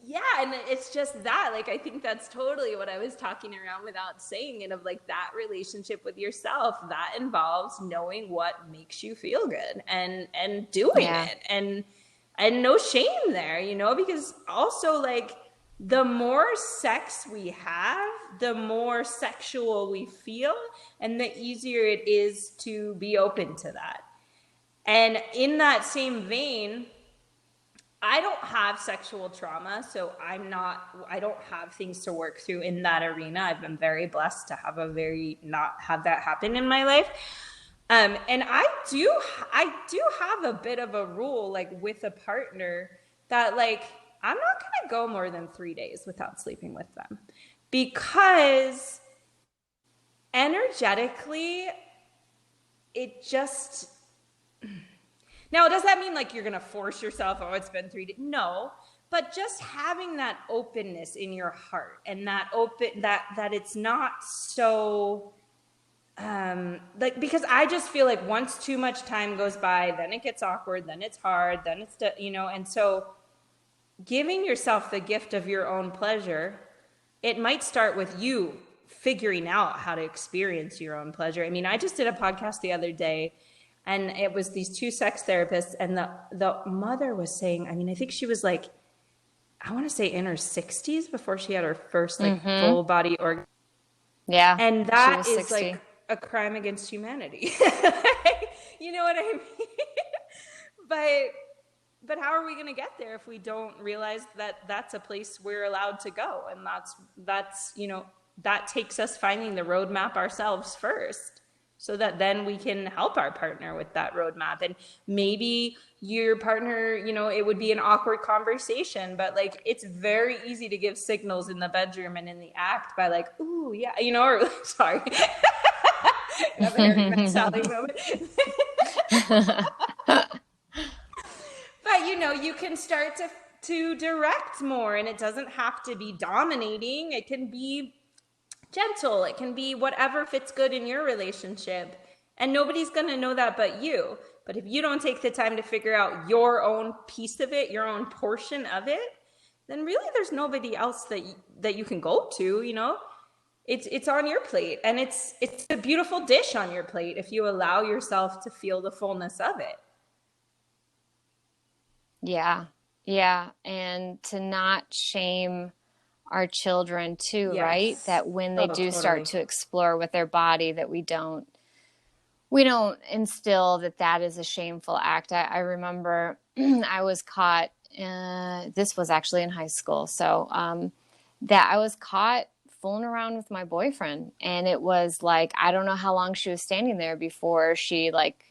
yeah, and it's just that, like, I think that's totally what I was talking around without saying it, of like that relationship with yourself that involves knowing what makes you feel good and doing it, and no shame there, because also, like, the more sex we have, the more sexual we feel, and the easier it is to be open to that. And in that same vein, I don't have sexual trauma, so I don't have things to work through in that arena. I've been very blessed to not have that happen in my life. And I do have a bit of a rule, like, with a partner, that, like, I'm not going to go more than 3 days without sleeping with them, because energetically, it just... Now, does that mean, like, you're going to force yourself, oh, it's been 3 days? No, but just having that openness in your heart, and that it's not so, like, because I just feel like once too much time goes by, then it gets awkward, then it's hard, then it's, and so giving yourself the gift of your own pleasure, it might start with you figuring out how to experience your own pleasure. I mean, I just did a podcast the other day, and it was these two sex therapists, and the mother was saying, I mean, I think she was like, I want to say in her 60s before she had her first, like, full body orgasm. Yeah. And that is 60. Like a crime against humanity. You know what I mean? But how are we going to get there if we don't realize that that's a place we're allowed to go? And that's that takes us finding the roadmap ourselves first, so that then we can help our partner with that roadmap. And maybe your partner, it would be an awkward conversation, but, like, it's very easy to give signals in the bedroom and in the act by, like, ooh, yeah, or sorry. Have a Harry Met Sally moment. But, you can start to direct more, and it doesn't have to be dominating. It can be gentle. It can be whatever fits good in your relationship. And nobody's going to know that but you. But if you don't take the time to figure out your own piece of it, your own portion of it, then really there's nobody else that you can go to, It's on your plate, and it's a beautiful dish on your plate if you allow yourself to feel the fullness of it. Yeah. Yeah. And to not shame our children too, yes. Right? That when they do start to explore with their body, that we don't instill that is a shameful act. I remember I was caught, this was actually in high school. So, that I was caught fooling around with my boyfriend, and it was like, I don't know how long she was standing there before she, like,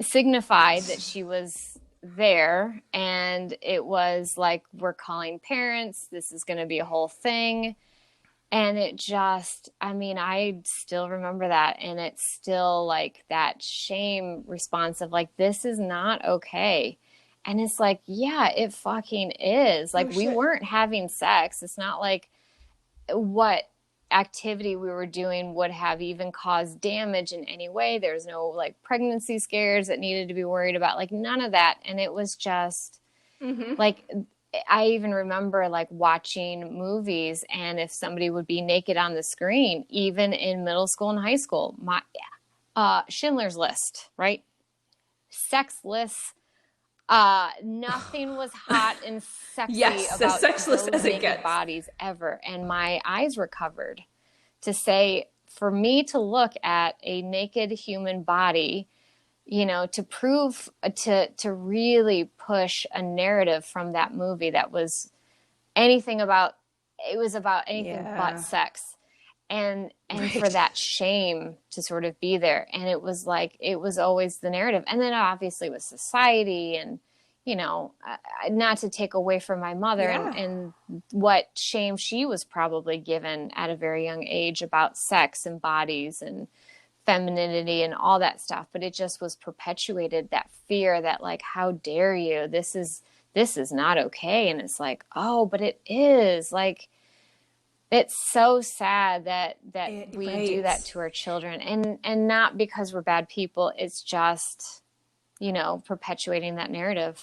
signified that she was there, and it was like, we're calling parents, this is going to be a whole thing. And it just, I mean, I still remember that, and it's still like that shame response of, like, this is not okay. And it's like, yeah, it fucking is. Like, we weren't having sex. It's not like what activity we were doing would have even caused damage in any way. There's no, like, pregnancy scares that needed to be worried about, like, none of that. And it was just like, I even remember, like, watching movies, and if somebody would be naked on the screen, even in middle school and high school, Schindler's List, right? Sex lists. Nothing was hot and sexy about those naked bodies ever. And my eyes were covered to say, for me to look at a naked human body, to prove, to really push a narrative from that movie that was about anything but sex. And for that shame to sort of be there. And it was like, it was always the narrative. And then obviously with society and, not to take away from my mother and what shame she was probably given at a very young age about sex and bodies and femininity and all that stuff. But it just was perpetuated, that fear that, like, how dare you? This is this is not okay. And it's like, oh, but it is. Like, it's so sad that we do that to our children, and not because we're bad people. It's just, you know, perpetuating that narrative.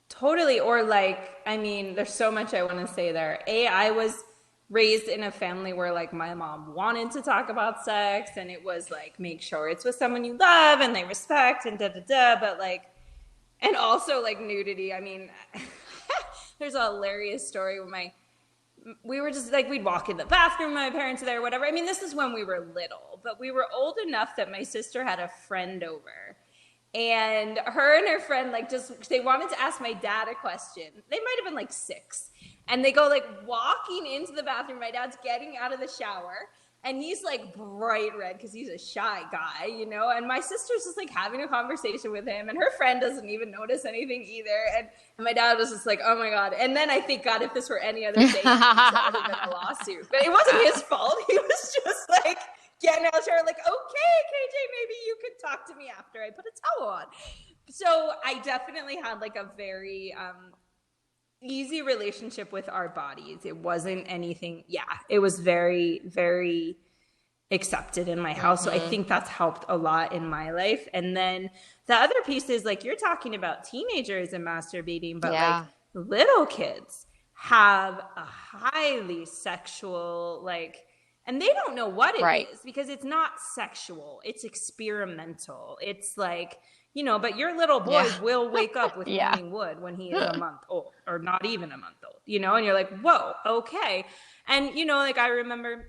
Totally. Or like, I mean, there's so much I want to say there. I was raised in a family where like my mom wanted to talk about sex, and it was like, make sure it's with someone you love and they respect and da da da. But like, and also like nudity. I mean, there's a hilarious story where we were just like, we'd walk in the bathroom, my parents are there, whatever. I mean, this is when we were little, but we were old enough that my sister had a friend over. And her and her friend, like, just, they wanted to ask my dad a question. They might have been like 6. And they go, like, walking into the bathroom. My dad's getting out of the shower. And he's, like, bright red because he's a shy guy, you know? And my sister's just, like, having a conversation with him. And her friend doesn't even notice anything either. And my dad was just like, oh, my God. And then I think, God, if this were any other day, it would have been a lawsuit. But it wasn't his fault. He was just, like, getting out of the shower, like, okay, KJ, maybe you could talk to me after I put a towel on. So I definitely had, like, a very easy relationship with our bodies. It wasn't anything, it was very, very accepted in my house. So I think that's helped a lot in my life. And then the other piece is, like, you're talking about teenagers and masturbating, but like little kids have a highly sexual, like, and they don't know what it is because it's not sexual. It's experimental. It's like, you know, but your little boy will wake up with morning wood when he is a month old, or not even a month old, you know, and you're like, whoa, okay. And, you know, like, I remember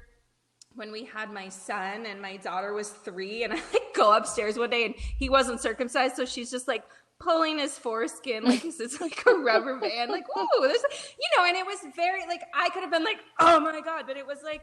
when we had my son and my daughter was 3, and I like go upstairs one day and he wasn't circumcised. So she's just like pulling his foreskin like this is like a rubber band, like, whoa, there's, you know, and it was very, like, I could have been like, oh my God, but it was like,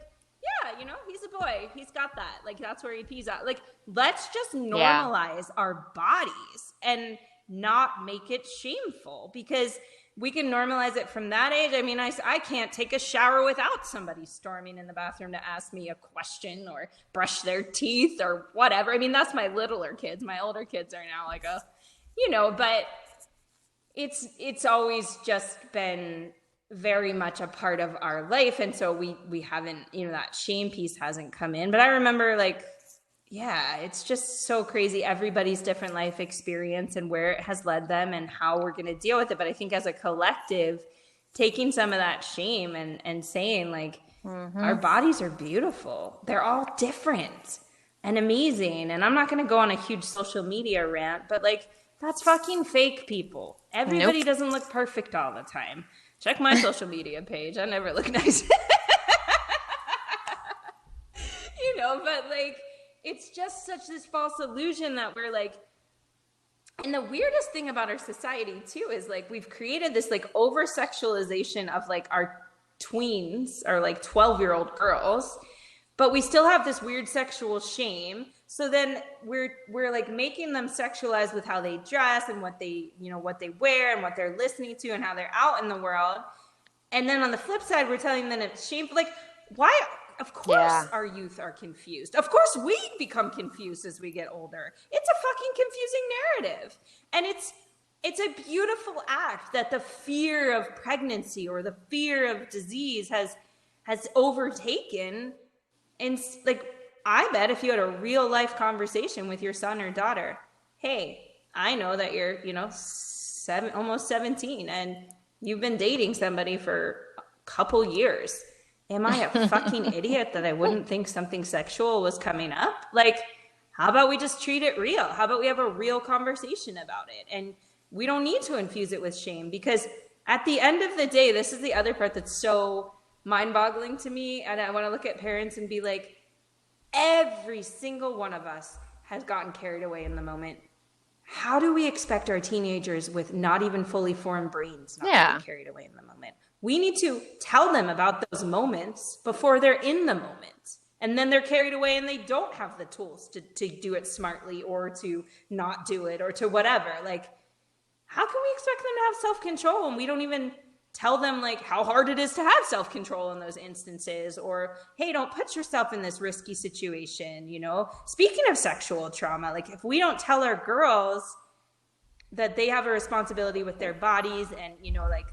yeah, you know, he's a boy. He's got that. Like, that's where he pees at. Like, let's just normalize our bodies and not make it shameful, because we can normalize it from that age. I mean, I can't take a shower without somebody storming in the bathroom to ask me a question or brush their teeth or whatever. I mean, that's my littler kids. My older kids are now like, you know, but it's always just been very much a part of our life. And so we haven't, you know, that shame piece hasn't come in. But I remember, like, it's just so crazy. Everybody's different life experience and where it has led them and how we're going to deal with it. But I think as a collective, taking some of that shame and saying, like, our bodies are beautiful. They're all different and amazing. And I'm not going to go on a huge social media rant, but like, that's fucking fake, people. Everybody doesn't look perfect all the time. Check my social media page. I never look nice. You know, but like, it's just such this false illusion that we're like, and the weirdest thing about our society too is, like, we've created this like over sexualization of like our tweens or like 12-year-old girls, but we still have this weird sexual shame. So then we're like making them sexualized with how they dress and what they, you know, what they wear and what they're listening to and how they're out in the world. And then on the flip side, we're telling them it's shameful. Like, why? Of course our youth are confused. Of course we become confused as we get older. It's a fucking confusing narrative. And it's a beautiful act that the fear of pregnancy or the fear of disease has overtaken. And like, I bet if you had a real life conversation with your son or daughter, hey, I know that you're, you know, almost 17 and you've been dating somebody for a couple years. Am I a fucking idiot that I wouldn't think something sexual was coming up? Like, how about we just treat it real? How about we have a real conversation about it? And we don't need to infuse it with shame, because at the end of the day, this is the other part that's so mind-boggling to me. And I want to look at parents and be like, every single one of us has gotten carried away in the moment. How do we expect our teenagers with not even fully formed brains not to be carried away in the moment? We need to tell them about those moments before they're in the moment. And then they're carried away and they don't have the tools to do it smartly or to not do it or to whatever. Like, how can we expect them to have self-control when we don't even tell them, like, how hard it is to have self-control in those instances? Or, hey, don't put yourself in this risky situation, you know? Speaking of sexual trauma, like, if we don't tell our girls that they have a responsibility with their bodies, and, you know, like,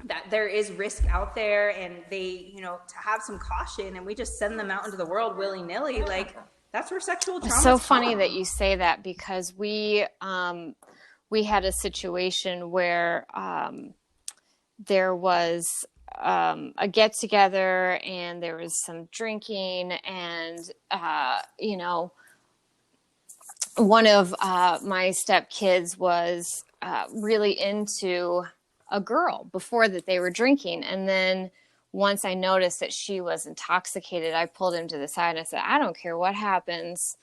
that there is risk out there, and they, you know, to have some caution, and we just send them out into the world willy-nilly, like, that's where sexual trauma. It's so funny that you say that, because we had a situation where there was a get together, and there was some drinking, and you know, one of my stepkids was really into a girl before that they were drinking. And then once I noticed that she was intoxicated, I pulled him to the side and I said, I don't care what happens,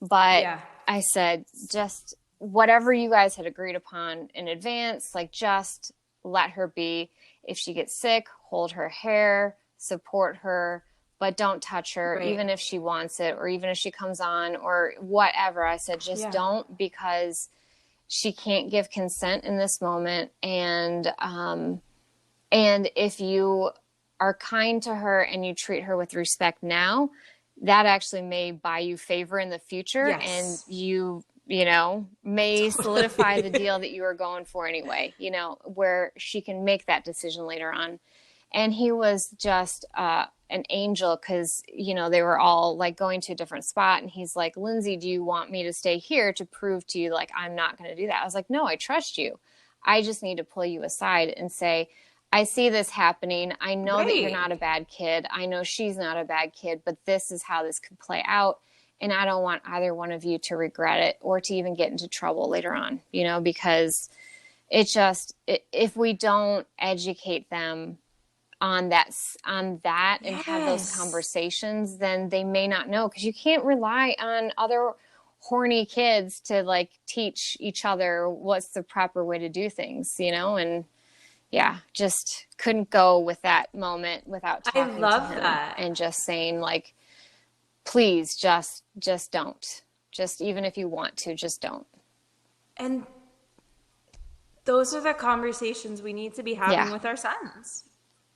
but I said, just whatever you guys had agreed upon in advance, like, just let her be. If she gets sick, hold her hair, support her, but don't touch her, even if she wants it, or even if she comes on or whatever. I said, just don't, because she can't give consent in this moment. And if you are kind to her and you treat her with respect now, that actually may buy you favor in the future. And you know, may solidify the deal that you were going for anyway, you know, where she can make that decision later on. And he was just an angel, because, you know, they were all like going to a different spot. And he's like, Lindsay, do you want me to stay here to prove to you, like, I'm not going to do that? I was like, no, I trust you. I just need to pull you aside and say, I see this happening. I know that you're not a bad kid. I know she's not a bad kid, but this is how this could play out. And I don't want either one of you to regret it or to even get into trouble later on, you know, because if we don't educate them on that and have those conversations, then they may not know, because you can't rely on other horny kids to like teach each other what's the proper way to do things, you know. And just couldn't go with that moment without talking to him and just saying, like, please just don't, just, even if you want to, just don't. And those are the conversations we need to be having with our sons.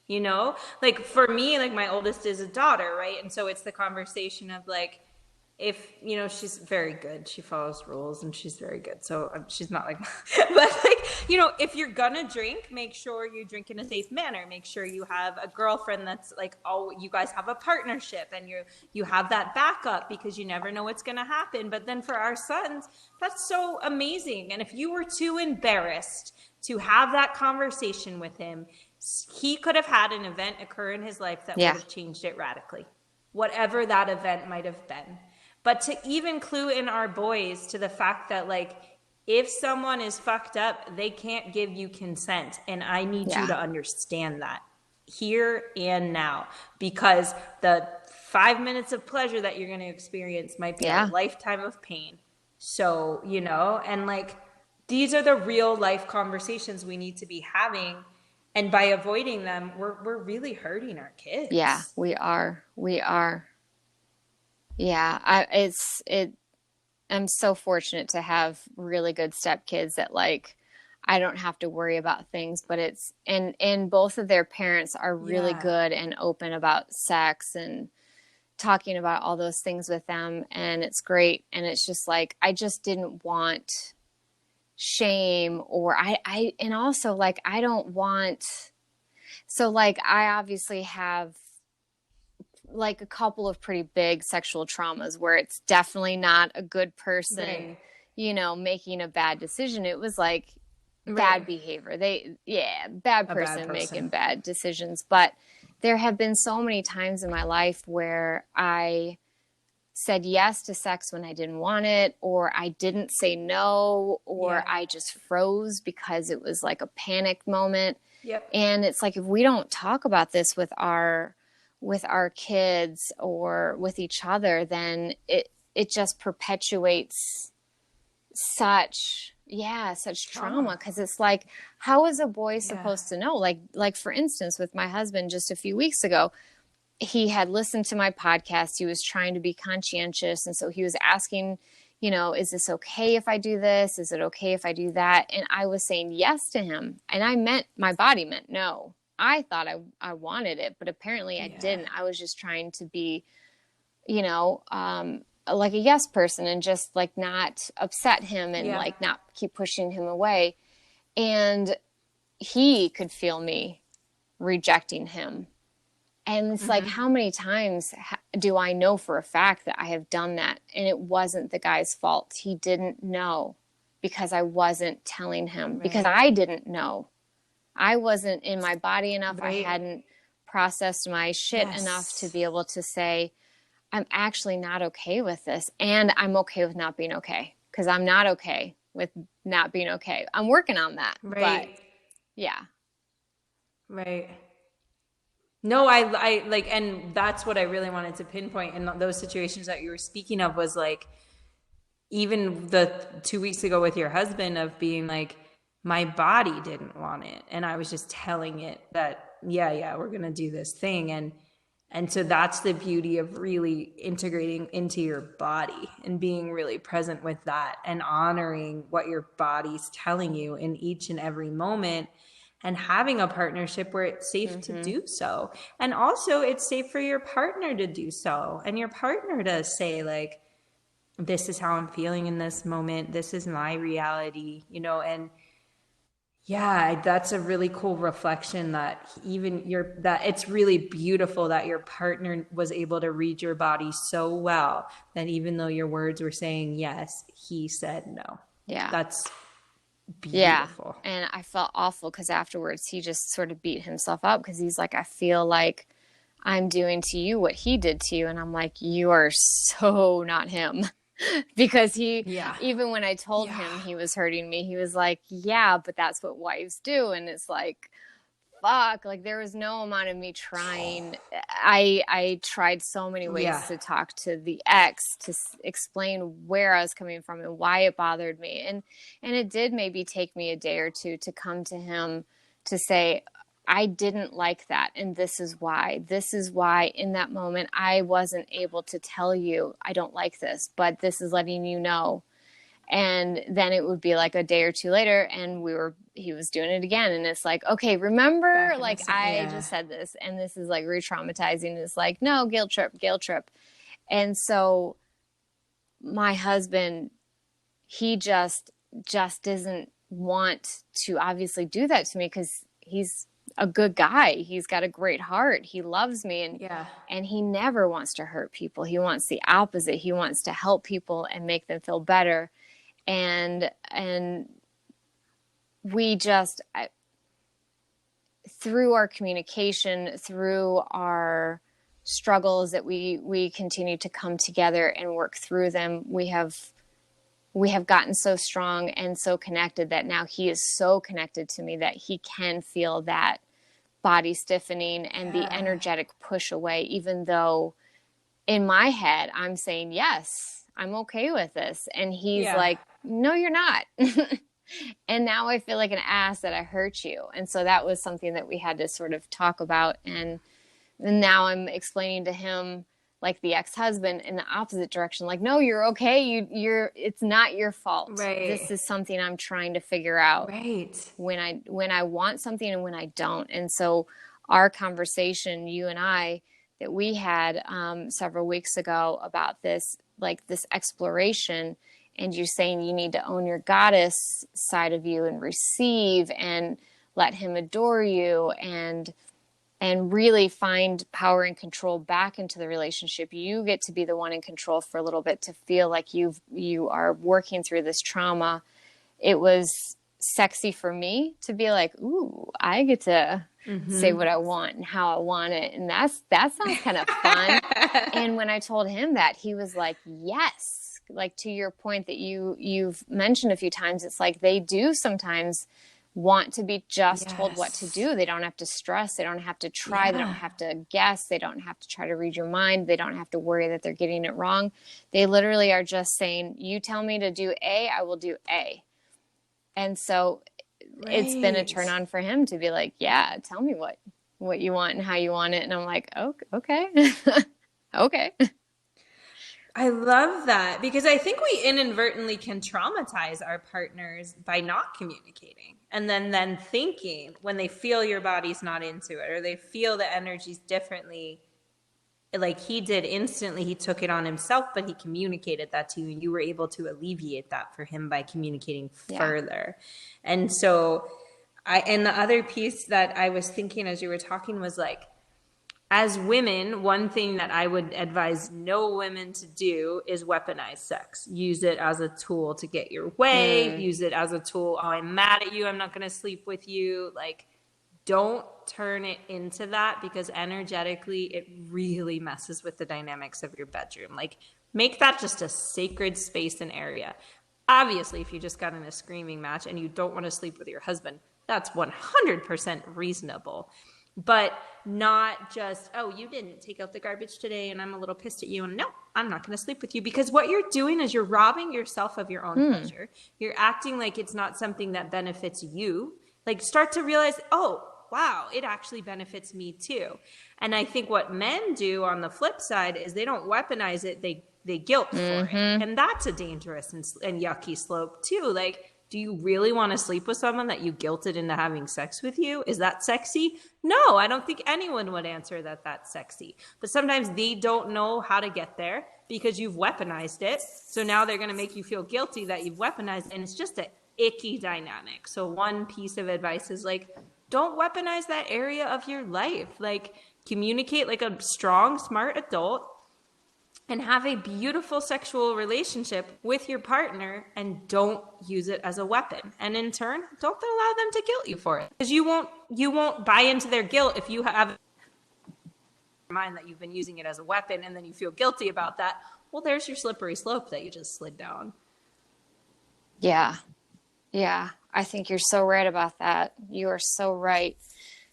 You know, like, for me, like, my oldest is a daughter, right? And so it's the conversation of, like, if, you know, she's very good, she follows rules, and she's very good. So she's not like, but, like, you know, if you're gonna drink, make sure you drink in a safe manner. Make sure you have a girlfriend that's like, oh, you guys have a partnership, and you have that backup, because you never know what's gonna happen. But then for our sons, that's so amazing. And if you were too embarrassed to have that conversation with him, he could have had an event occur in his life that would have changed it radically, whatever that event might have been. But to even clue in our boys to the fact that, like, if someone is fucked up, they can't give you consent. And I need you to understand that here and now, because the 5 minutes of pleasure that you're going to experience might be a lifetime of pain. So, you know, and, like, these are the real life conversations we need to be having. And by avoiding them, we're really hurting our kids. Yeah, we are. Yeah, I'm so fortunate to have really good stepkids that, like, I don't have to worry about things, but and both of their parents are really good and open about sex and talking about all those things with them. And it's great. And it's just like, I just didn't want shame, or and also, like, I don't want, so, like, I obviously have, like, a couple of pretty big sexual traumas where it's definitely not a good person, you know, making a bad decision. It was like bad behavior. Bad person making bad decisions. But there have been so many times in my life where I said yes to sex when I didn't want it, or I didn't say no, or I just froze because it was like a panic moment. And it's like, if we don't talk about this with our kids or with each other, then it just perpetuates such trauma. Cause it's like, how is a boy supposed to know? Like, for instance, with my husband just a few weeks ago, he had listened to my podcast. He was trying to be conscientious. And so he was asking, you know, is this okay if I do this? Is it okay if I do that? And I was saying yes to him. And my body meant no. I thought I wanted it, but apparently I didn't. I was just trying to be, you know, like a yes person and just like not upset him and like not keep pushing him away. And he could feel me rejecting him. And it's like, how many times do I know for a fact that I have done that? And it wasn't the guy's fault. He didn't know because I wasn't telling him, because I didn't know. I wasn't in my body enough. I hadn't processed my shit enough to be able to say, I'm actually not okay with this. And I'm okay with not being okay, because I'm not okay with not being okay. I'm working on that. Right. But yeah. Right. No, I like, and that's what I really wanted to pinpoint in those situations that you were speaking of, was like, even the 2 weeks ago with your husband, of being like, my body didn't want it. And I was just telling it that, yeah, we're going to do this thing. And so that's the beauty of really integrating into your body and being really present with that and honoring what your body's telling you in each and every moment, and having a partnership where it's safe to do so. And also it's safe for your partner to do so, and your partner to say like, this is how I'm feeling in this moment. This is my reality, and yeah, that's a really cool reflection, that that it's really beautiful that your partner was able to read your body so well that even though your words were saying yes, he said no. Yeah. That's beautiful. Yeah. And I felt awful because afterwards he just sort of beat himself up, because he's like, I feel like I'm doing to you what he did to you. And I'm like, you are so not him. Because even when I told him he was hurting me, he was like, yeah, but that's what wives do. And it's like, fuck, like there was no amount of me trying. I tried so many ways to talk to the ex to explain where I was coming from and why it bothered me. And it did maybe take me a day or two to come to him to say, I didn't like that. And this is why. This is why in that moment I wasn't able to tell you I don't like this, but this is letting you know. And then it would be like a day or two later and he was doing it again. And it's like, okay, remember, like I just said this, and this is like re-traumatizing. It's like, no, guilt trip. And so my husband, he just doesn't want to obviously do that to me, because he's a good guy. He's got a great heart. He loves me. And he never wants to hurt people. He wants the opposite. He wants to help people and make them feel better. And we just, through our communication, through our struggles that we continue to come together and work through them, we have gotten so strong and so connected that now he is so connected to me that he can feel that body stiffening and the energetic push away, even though in my head I'm saying, yes, I'm okay with this. And he's like, no, you're not. And now I feel like an ass that I hurt you. And so that was something that we had to sort of talk about. And now I'm explaining to him, like the ex-husband, in the opposite direction, like, no, you're okay. It's not your fault. Right. This is something I'm trying to figure out. Right. When I want something and when I don't. And so our conversation, you and I, that we had several weeks ago about this, like this exploration, and you saying you need to own your goddess side of you and receive and let him adore you and really find power and control back into the relationship. You get to be the one in control for a little bit, to feel like you are working through this trauma. It was sexy for me to be like, ooh, I get to say what I want and how I want it. And that sounds kind of fun. And when I told him that, he was like, yes, like to your point that you've mentioned a few times, it's like they do sometimes want to be just told what to do. They don't have to stress. They don't have to try. They don't have to guess. They don't have to try to read your mind. They don't have to worry that they're getting it wrong. They literally are just saying, you tell me to do A, I will do A. And so it's been a turn on for him to be like, yeah, tell me what you want and how you want it. And I'm like, oh, okay. Okay. I love that, because I think we inadvertently can traumatize our partners by not communicating, and then thinking when they feel your body's not into it or they feel the energies differently, like he did instantly, he took it on himself, but he communicated that to you, and you were able to alleviate that for him by communicating further. And so and the other piece that I was thinking as you were talking was like, as women, one thing that I would advise no women to do is weaponize sex. Use it as a tool to get your way. Use it as a tool. Oh, I'm mad at you. I'm not going to sleep with you. Like, don't turn it into that, because energetically it really messes with the dynamics of your bedroom. Like, make that just a sacred space and area. Obviously, if you just got in a screaming match and you don't want to sleep with your husband, that's 100% reasonable. But not just, oh, you didn't take out the garbage today and I'm a little pissed at you, and no, I'm not going to sleep with you. Because what you're doing is you're robbing yourself of your own pleasure. You're acting like it's not something that benefits you. Like, start to realize, oh, wow, it actually benefits me too. And I think what men do on the flip side is they don't weaponize it, they guilt for it. And that's a dangerous and yucky slope too. Like, do you really want to sleep with someone that you guilted into having sex with you? Is that sexy? No, I don't think anyone would answer that that's sexy. But sometimes they don't know how to get there because you've weaponized it. So now they're going to make you feel guilty that you've weaponized, and it's just an icky dynamic. So one piece of advice is like, don't weaponize that area of your life. Like, communicate like a strong, smart adult, and have a beautiful sexual relationship with your partner, and don't use it as a weapon. And in turn, don't allow them to guilt you for it, because you won't buy into their guilt if you have in your mind that you've been using it as a weapon, and then you feel guilty about that. Well, there's your slippery slope that you just slid down. Yeah. I think you're so right about that. You are so right.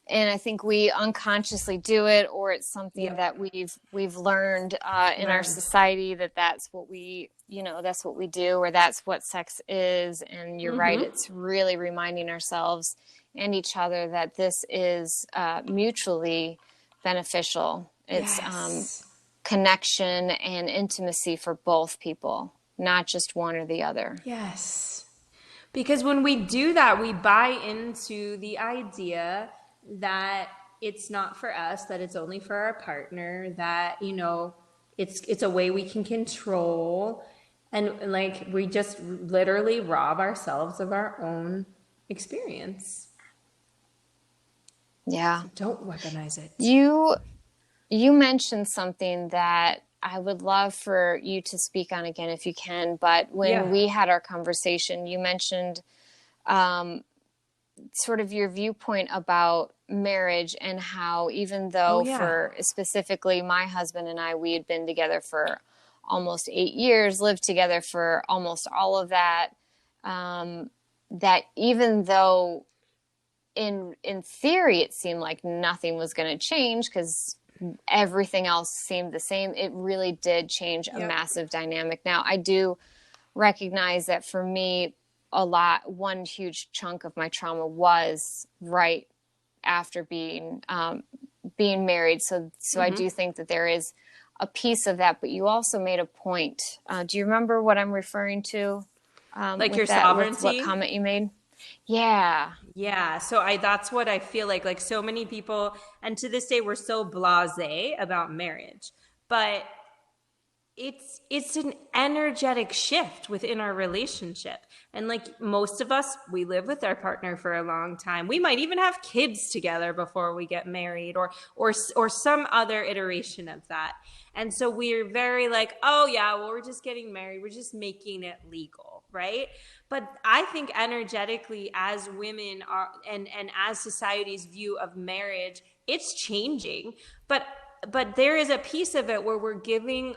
And I think we unconsciously do it, or it's something that we've learned in our society that's what we do, or that's what sex is. And you're right. It's really reminding ourselves and each other that this is mutually beneficial. It's connection and intimacy for both people, not just one or the other. Yes. Because when we do that, we buy into the idea that it's not for us, that it's only for our partner, that, you know, it's a way we can control. And like, we just literally rob ourselves of our own experience. Yeah. So don't weaponize it. You mentioned something that I would love for you to speak on again if you can, but when we had our conversation, you mentioned sort of your viewpoint about marriage, and how even though for specifically my husband and I, we had been together for almost 8 years, lived together for almost all of that, that even though in theory it seemed like nothing was going to change because everything else seemed the same, it really did change a massive dynamic. Now, I do recognize that for me, one huge chunk of my trauma was right after being married. So I do think that there is a piece of that, but you also made a point. Do you remember what I'm referring to? Like your sovereignty? What comment you made? Yeah. Yeah. So that's what I feel like so many people, and to this day, we're so blasé about marriage, but it's an energetic shift within our relationship. And like most of us, we live with our partner for a long time. We might even have kids together before we get married, or some other iteration of that. And so we're very like, oh yeah, well, we're just getting married. We're just making it legal, right? But I think energetically, as women are, and as society's view of marriage, it's changing. But there is a piece of it where we're giving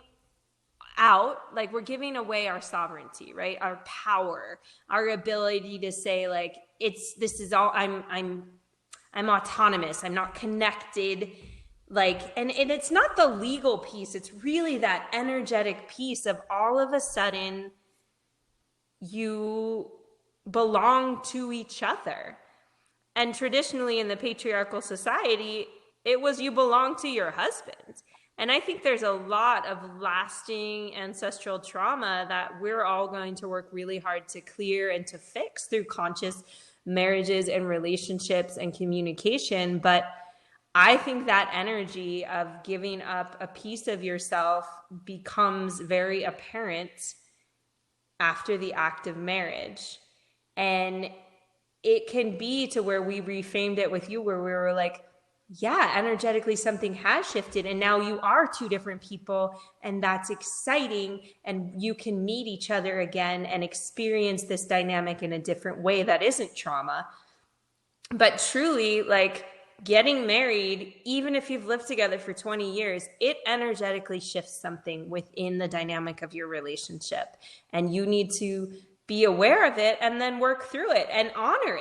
out, like we're giving away our sovereignty, right? Our power, our ability to say like, this is all, I'm autonomous. I'm not connected. Like, and it's not the legal piece. It's really that energetic piece of all of a sudden you belong to each other. And traditionally in the patriarchal society, it was you belong to your husband. And I think there's a lot of lasting ancestral trauma that we're all going to work really hard to clear and to fix through conscious marriages and relationships and communication. But I think that energy of giving up a piece of yourself becomes very apparent after the act of marriage. And it can be to where we reframed it with you, where we were like, yeah, energetically something has shifted, and now you are two different people, and that's exciting, and you can meet each other again and experience this dynamic in a different way that isn't trauma. But truly, like, getting married, even if you've lived together for 20 years, it energetically shifts something within the dynamic of your relationship, and you need to be aware of it and then work through it and honor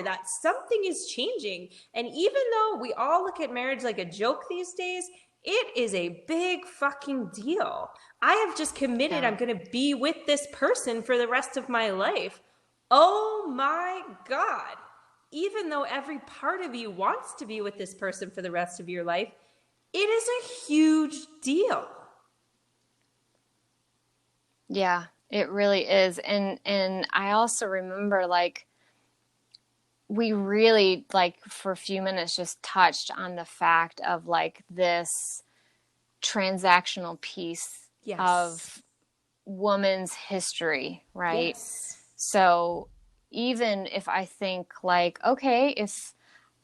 that something is changing. And even though we all look at marriage like a joke these days, it is a big fucking deal. I have just committed, I'm going to be with this person for the rest of my life. Oh my God. Even though every part of you wants to be with this person for the rest of your life, it is a huge deal. Yeah. It really is. And I also remember, like, we really, like, for a few minutes just touched on the fact of, like, this transactional piece of woman's history, right? Yes. So even if I think, like, okay, if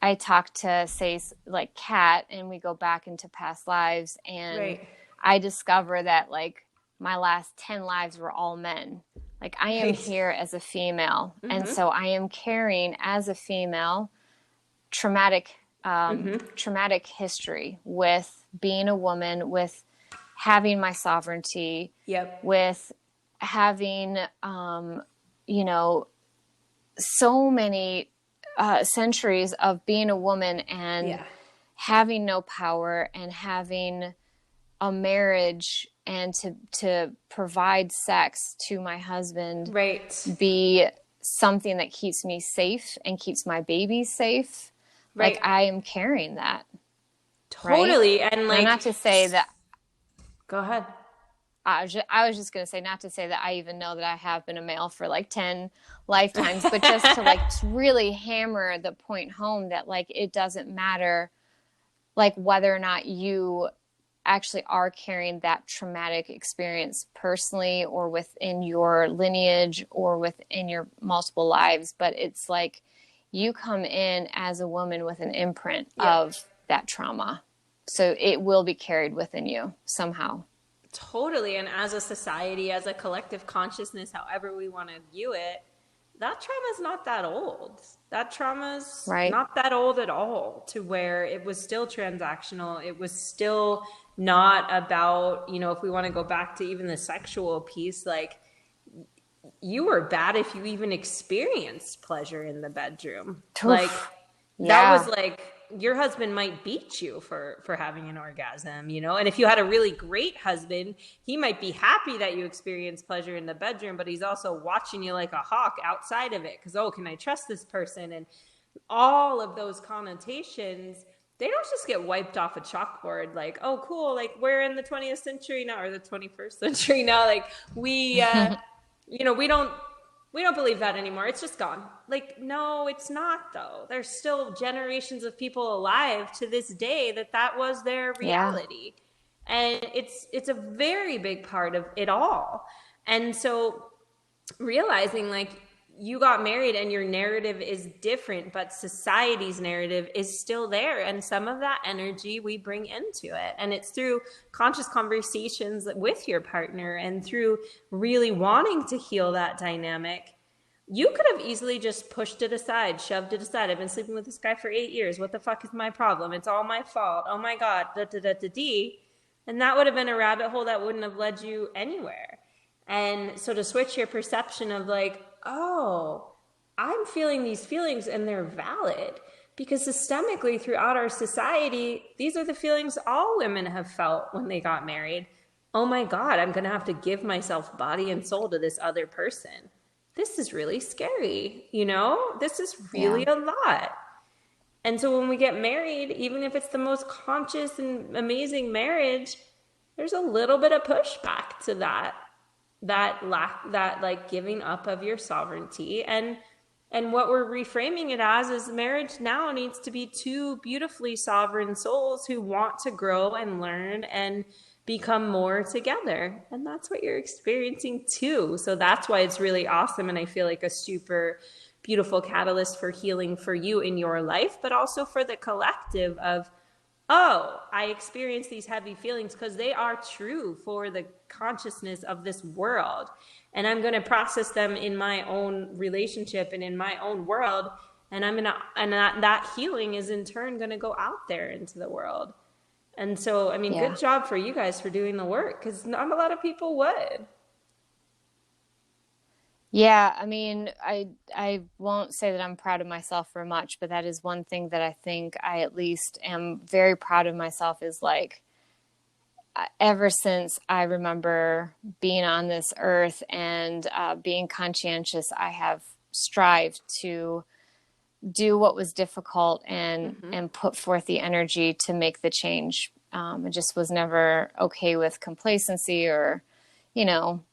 I talk to, say, like, Kat, and we go back into past lives, and I discover that, like, my last 10 lives were all men. Like, I am here as a female. And so I am carrying, as a female, traumatic history with being a woman, with having my sovereignty, with having, you know, so many centuries of being a woman and having no power, and having a marriage and to provide sex to my husband be something that keeps me safe and keeps my babies safe. Like, I am carrying that. Totally. Right? And, like, now, not to say that. Go ahead. I was just going to say, not to say that I even know that I have been a male for like 10 lifetimes, but just to, like, to really hammer the point home that, like, it doesn't matter, like, whether or not you actually are carrying that traumatic experience personally or within your lineage or within your multiple lives. But it's like, you come in as a woman with an imprint of that trauma. So it will be carried within you somehow. Totally. And as a society, as a collective consciousness, however we want to view it, that trauma is not that old. That trauma's not that old at all, to where it was still transactional. It was still not about, you know, if we want to go back to even the sexual piece, like, you were bad if you even experienced pleasure in the bedroom. Like, that was like, your husband might beat you for having an orgasm, you know? And if you had a really great husband, he might be happy that you experienced pleasure in the bedroom, but he's also watching you like a hawk outside of it. 'Cause, oh, can I trust this person? And all of those connotations, they don't just get wiped off a chalkboard. Like, oh, cool. Like, we're in the 20th century now, or the 21st century now. Like, we, you know, we don't believe that anymore. It's just gone. Like, no, it's not, though. There's still generations of people alive to this day that was their reality. And it's a very big part of it all. And so realizing, like, you got married and your narrative is different, but society's narrative is still there. And some of that energy we bring into it. And it's through conscious conversations with your partner and through really wanting to heal that dynamic. You could have easily just pushed it aside, shoved it aside. I've been sleeping with this guy for 8 years. What the fuck is my problem? It's all my fault. Oh my God, da-da-da-da-dee. And that would have been a rabbit hole that wouldn't have led you anywhere. And so to switch your perception of, like, oh, I'm feeling these feelings and they're valid, because systemically throughout our society, these are the feelings all women have felt when they got married. Oh my God, I'm going to have to give myself body and soul to this other person. This is really scary. You know, this is really a lot. And so when we get married, even if it's the most conscious and amazing marriage, there's a little bit of pushback to that like giving up of your sovereignty. And And what we're reframing it as is marriage now needs to be two beautifully sovereign souls who want to grow and learn and become more together. And that's what you're experiencing too. So that's why it's really awesome. And I feel like a super beautiful catalyst for healing for you in your life, but also for the collective of, oh, I experience these heavy feelings because they are true for the consciousness of this world. And I'm going to process them in my own relationship and in my own world. And that healing is in turn going to go out there into the world. And so, I mean, Yeah. good job for you guys for doing the work, because not a lot of people would. Yeah, I mean, I won't say that I'm proud of myself for much, but that is one thing that I think I at least am very proud of myself is like ever since I remember being on this earth and being conscientious, I have strived to do what was difficult and put forth the energy to make the change. I just was never okay with complacency or, you know,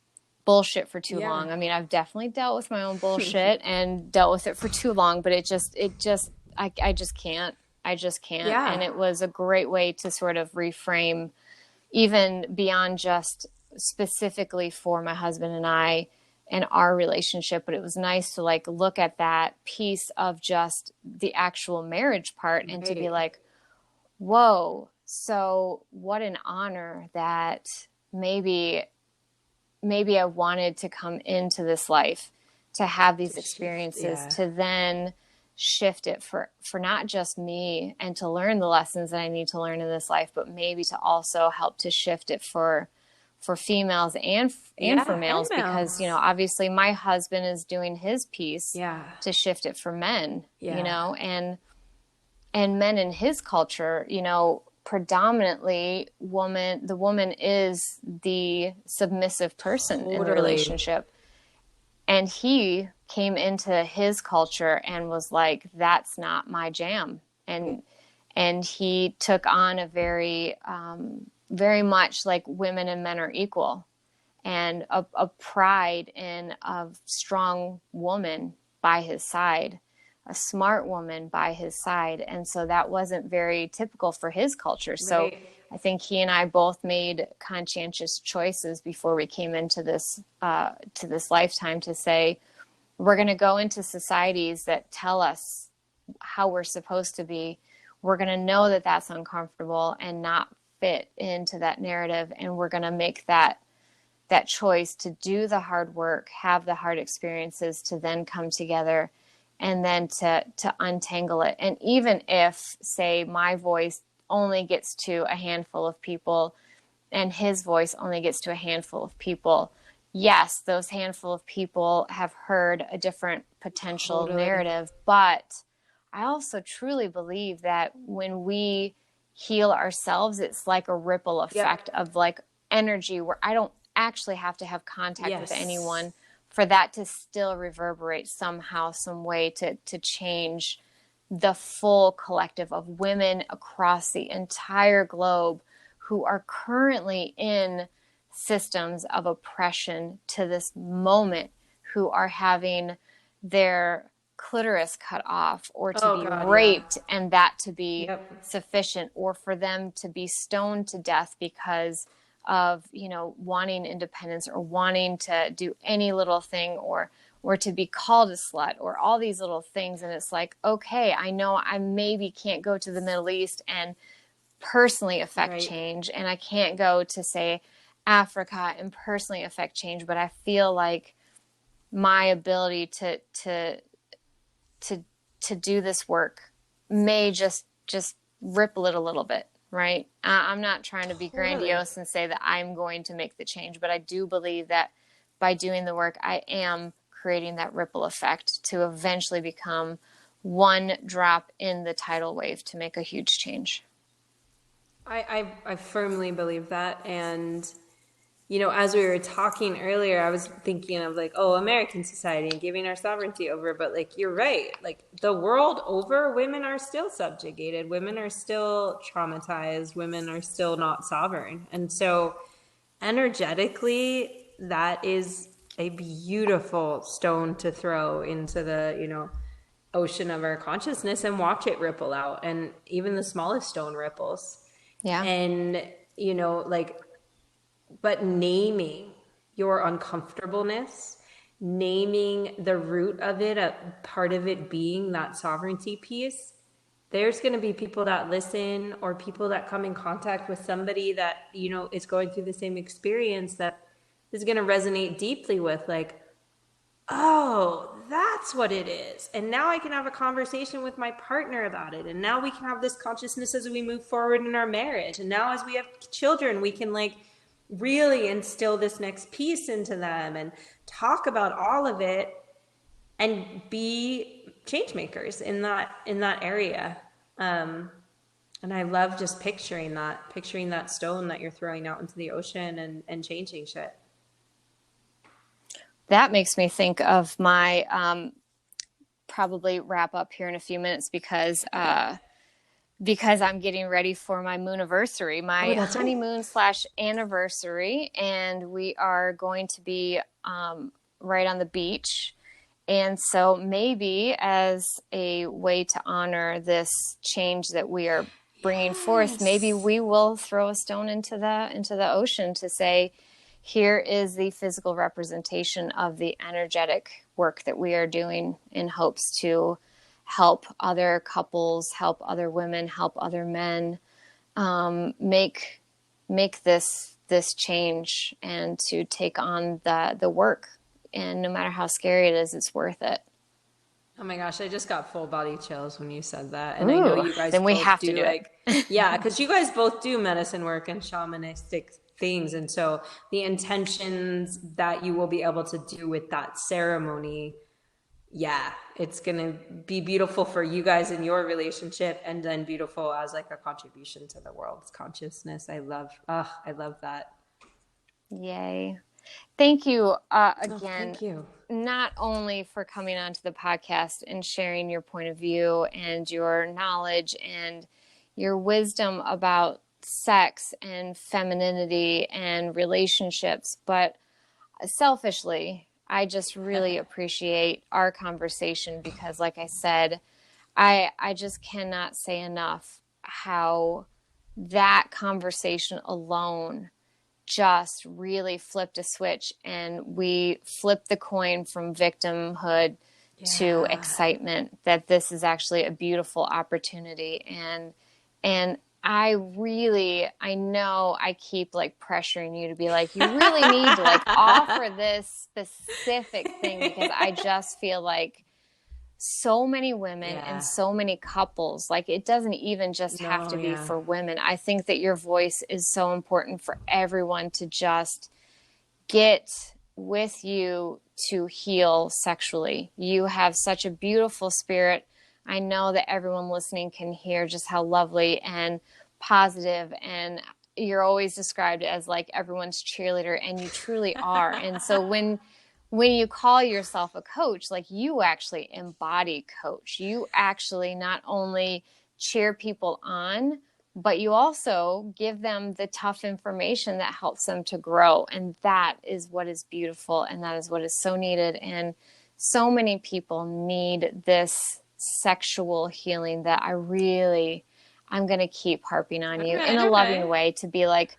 bullshit for too Yeah. long. I mean, I've definitely dealt with my own bullshit and dealt with it for too long, but I just can't. I just can't. Yeah. And it was a great way to sort of reframe even beyond just specifically for my husband and I and our relationship, but it was nice to like look at that piece of just the actual marriage part and to be Right. like, whoa, so what an honor that maybe I wanted to come into this life to have these experiences, Yeah. to then shift it for not just me and to learn the lessons that I need to learn in this life, but maybe to also help to shift it for females and Yeah, for males, and because, you know, males. obviously my husband is doing his piece Yeah. to shift it for men, Yeah. you know, and men in his culture, you know, predominantly the woman is the submissive person in the Totally. relationship. And he came into his culture and was like, that's not my jam. And he took on a very, very much like women and men are equal, and a pride in a strong woman by his side, a smart woman by his side. And so that wasn't very typical for his culture. So Right. I think he and I both made conscientious choices before we came into this to this lifetime to say, we're going to go into societies that tell us how we're supposed to be. We're going to know that that's uncomfortable and not fit into that narrative. And we're going to make that choice to do the hard work, have the hard experiences, to then come together and then to untangle it. And even if, say, my voice only gets to a handful of people and his voice only gets to a handful of people, yes, those handful of people have heard a different potential Totally. narrative. But I also truly believe that when we heal ourselves, it's like a ripple effect of like energy where I don't actually have to have contact with anyone for that to still reverberate somehow, some way to change the full collective of women across the entire globe who are currently in systems of oppression to this moment, who are having their clitoris cut off or to be raped, and that to be sufficient, or for them to be stoned to death because of, you know, wanting independence or wanting to do any little thing, or to be called a slut, or all these little things. And it's like, okay, I know I maybe can't go to the Middle East and personally affect change, and I can't go to, say, Africa and personally affect change, but I feel like my ability to do this work may just ripple it a little bit, right? I'm not trying to be grandiose and say that I'm going to make the change, but I do believe that by doing the work, I am creating that ripple effect to eventually become one drop in the tidal wave to make a huge change. I firmly believe that. And, you know, as we were talking earlier, I was thinking of like, oh, American society and giving our sovereignty over. But like, you're right. Like the world over, women are still subjugated. Women are still traumatized. Women are still not sovereign. And so energetically, that is a beautiful stone to throw into the, ocean of our consciousness and watch it ripple out. And even the smallest stone ripples. Yeah. And, like, but naming your uncomfortableness, naming the root of it, a part of it being that sovereignty piece, there's going to be people that listen or people that come in contact with somebody that, is going through the same experience that is going to resonate deeply with, like, oh, that's what it is. And now I can have a conversation with my partner about it. And now we can have this consciousness as we move forward in our marriage. And now as we have children, we can like really instill this next piece into them and talk about all of it and be change makers in that area. And I love just picturing that stone that you're throwing out into the ocean and changing shit. That makes me think of my probably wrap up here in a few minutes because I'm getting ready for my mooniversary, my honeymoon / anniversary, and we are going to be right on the beach. And so maybe as a way to honor this change that we are bringing forth, maybe we will throw a stone into the ocean to say, here is the physical representation of the energetic work that we are doing in hopes to help other couples, help other women, help other men make this change and to take on the work. And no matter how scary it is, it's worth it. Oh my gosh, I just got full body chills when you said that. And Ooh, I know you guys then we both have do to do like, it. yeah, because you guys both do medicine work and shamanistic things. And so the intentions that you will be able to do with that ceremony, yeah, it's going to be beautiful for you guys in your relationship and then beautiful as like a contribution to the world's consciousness. I love that. Yay. Thank you again. Thank you. Not only for coming onto the podcast and sharing your point of view and your knowledge and your wisdom about sex and femininity and relationships, but selfishly, I just really appreciate our conversation because, like I said, I just cannot say enough how that conversation alone just really flipped a switch, and we flipped the coin from victimhood to excitement that this is actually a beautiful opportunity. And I know I keep like pressuring you to be like, you really need to like offer this specific thing because I just feel like so many women and so many couples, like it doesn't even just have to be for women. I think that your voice is so important for everyone to just get with you to heal sexually. You have such a beautiful spirit. I know that everyone listening can hear just how lovely and positive, and you're always described as like everyone's cheerleader, and you truly are. And so when you call yourself a coach, like you actually embody coach. You actually not only cheer people on, but you also give them the tough information that helps them to grow. And that is what is beautiful. And that is what is so needed. And so many people need this sexual healing that I'm going to keep harping on you in a loving way to be like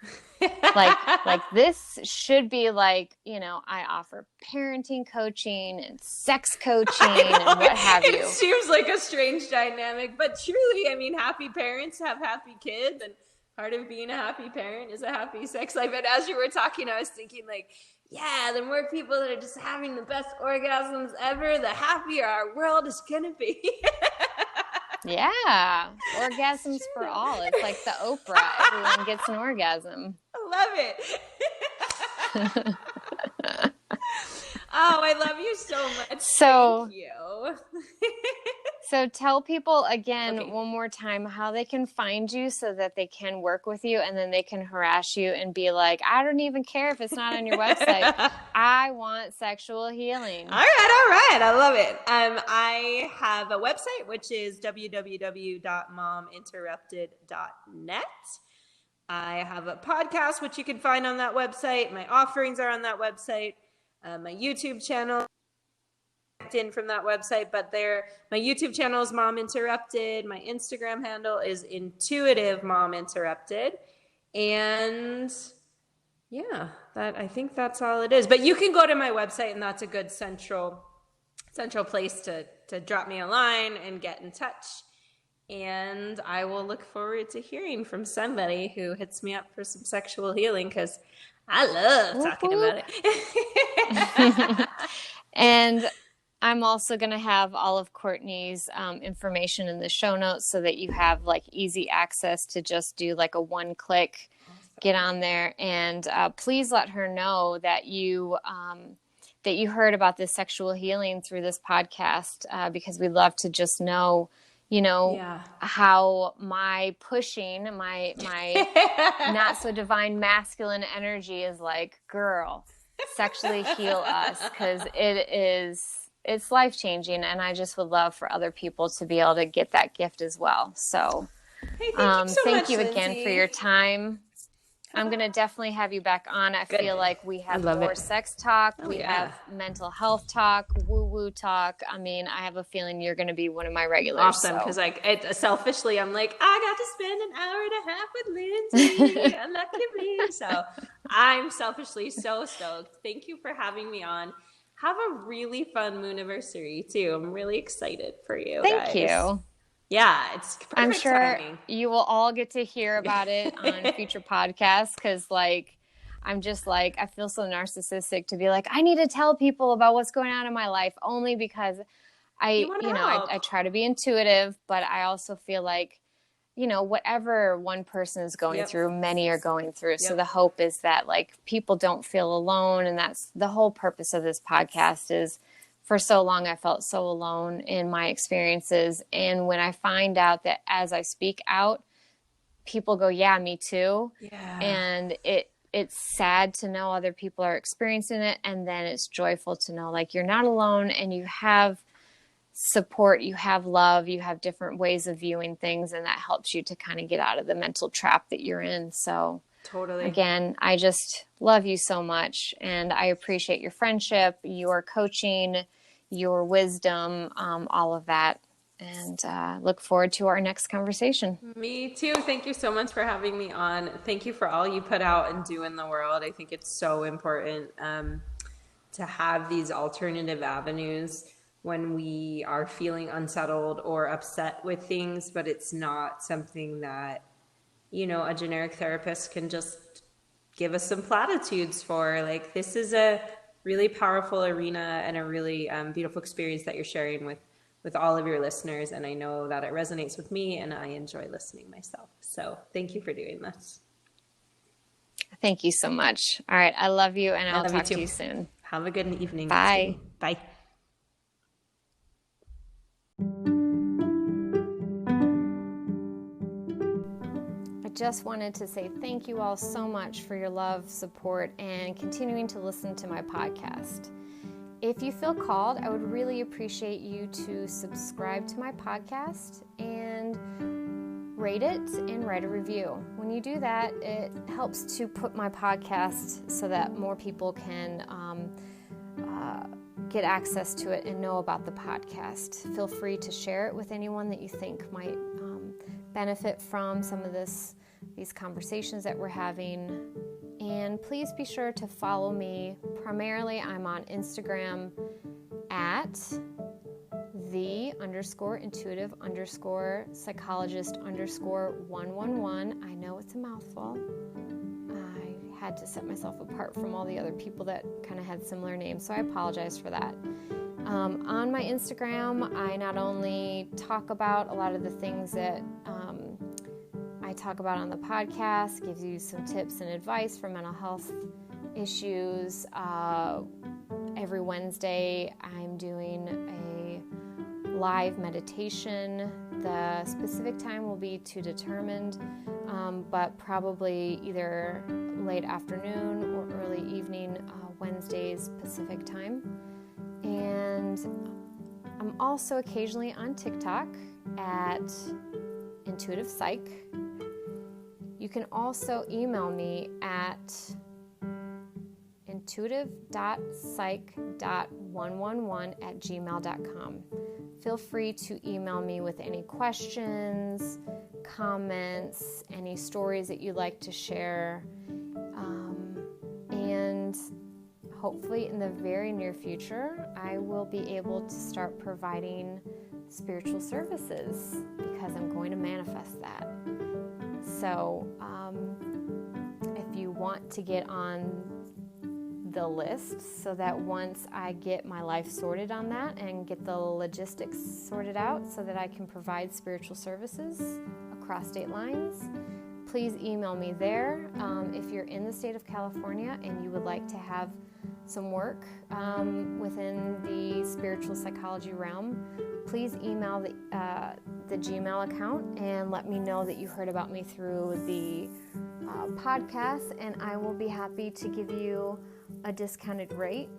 this should be like, I offer parenting coaching and sex coaching and what have you. It seems like a strange dynamic, but truly, I mean, happy parents have happy kids, and part of being a happy parent is a happy sex life. And as you were talking, I was thinking like, yeah, the more people that are just having the best orgasms ever, the happier our world is going to be. Yeah, orgasms for all. It's like the Oprah. Everyone gets an orgasm. I love it. Oh, I love you so much. Thank you. So tell people again one more time how they can find you so that they can work with you, and then they can harass you and be like, I don't even care if it's not on your website. I want sexual healing. All right. I love it. I have a website, which is www.mominterrupted.net. I have a podcast, which you can find on that website. My offerings are on that website. my YouTube channel in from that website, but my YouTube channel is Mom Interrupted. My Instagram handle is Intuitive Mom Interrupted. And yeah, I think that's all it is. But you can go to my website, and that's a good central place to drop me a line and get in touch. And I will look forward to hearing from somebody who hits me up for some sexual healing, because I love talking about it. And I'm also going to have all of Courtney's information in the show notes so that you have like easy access to just do like a one-click, get on there. And please let her know that you heard about this sexual healing through this podcast, because we'd love to just know, how my pushing, my not so divine masculine energy is like, girl, sexually heal us, because it's life-changing, and I just would love for other people to be able to get that gift as well. So, hey, thank you again for your time. I'm going to definitely have you back on. I feel like we have more sex talk. We have mental health talk, woo-woo talk. I mean, I have a feeling you're going to be one of my regulars. Awesome, because selfishly, I'm like, I got to spend an hour and a half with Lindsay. Lucky me. So I'm selfishly so stoked. Thank you for having me on. Have a really fun Mooniversary, too. I'm really excited for you guys. Thank you. Yeah, it's perfect. I'm sure timing. You will all get to hear about it on future podcasts, because I'm just like, I feel so narcissistic to be like, I need to tell people about what's going on in my life, only because I try to be intuitive, but I also feel like, whatever one person is going through, many are going through. So the hope is that like people don't feel alone. And that's the whole purpose of this podcast. Is for so long, I felt so alone in my experiences. And when I find out that as I speak out, people go, yeah, me too. Yeah. And it's sad to know other people are experiencing it. And then it's joyful to know like you're not alone, and you have support, you have love, you have different ways of viewing things, and that helps you to kind of get out of the mental trap that you're in. So totally, again, I just love you so much, and I appreciate your friendship, your coaching, your wisdom, all of that, and look forward to our next conversation. Me too. Thank you so much for having me on. Thank you for all you put out and do in the world. I think it's so important to have these alternative avenues when we are feeling unsettled or upset with things, but it's not something that, a generic therapist can just give us some platitudes for. Like, this is a really powerful arena and a really beautiful experience that you're sharing with all of your listeners. And I know that it resonates with me, and I enjoy listening myself. So thank you for doing this. Thank you so much. All right. I love you, and I'll talk to you soon. Have a good evening. Bye. Bye. Just wanted to say thank you all so much for your love, support, and continuing to listen to my podcast. If you feel called, I would really appreciate you to subscribe to my podcast and rate it and write a review. When you do that, it helps to put my podcast so that more people can get access to it and know about the podcast. Feel free to share it with anyone that you think might benefit from some of these conversations that we're having. And please be sure to follow me. Primarily, I'm on Instagram at the_intuitive_psychologist_111. I know it's a mouthful. I had to set myself apart from all the other people that kind of had similar names, so I apologize for that. On my Instagram, I not only talk about a lot of the things that I talk about on the podcast, gives you some tips and advice for mental health issues. Every Wednesday, I'm doing a live meditation. The specific time will be to determined, but probably either late afternoon or early evening, Wednesdays Pacific time. And I'm also occasionally on TikTok at Intuitive Psych. You can also email me at intuitive.psych.111@gmail.com. Feel free to email me with any questions, comments, any stories that you'd like to share. And hopefully in the very near future, I will be able to start providing spiritual services because I'm going to manifest that. So if you want to get on the list so that once I get my life sorted on that and get the logistics sorted out so that I can provide spiritual services across state lines, please email me there. If you're in the state of California and you would like to have some work within the spiritual psychology realm, please email the Gmail account and let me know that you heard about me through the podcast, and I will be happy to give you a discounted rate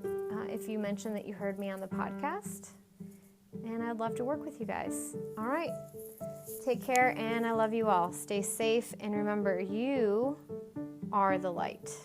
if you mention that you heard me on the podcast. And I'd love to work with you guys. All right. Take care, and I love you all. Stay safe, and remember, you are the light.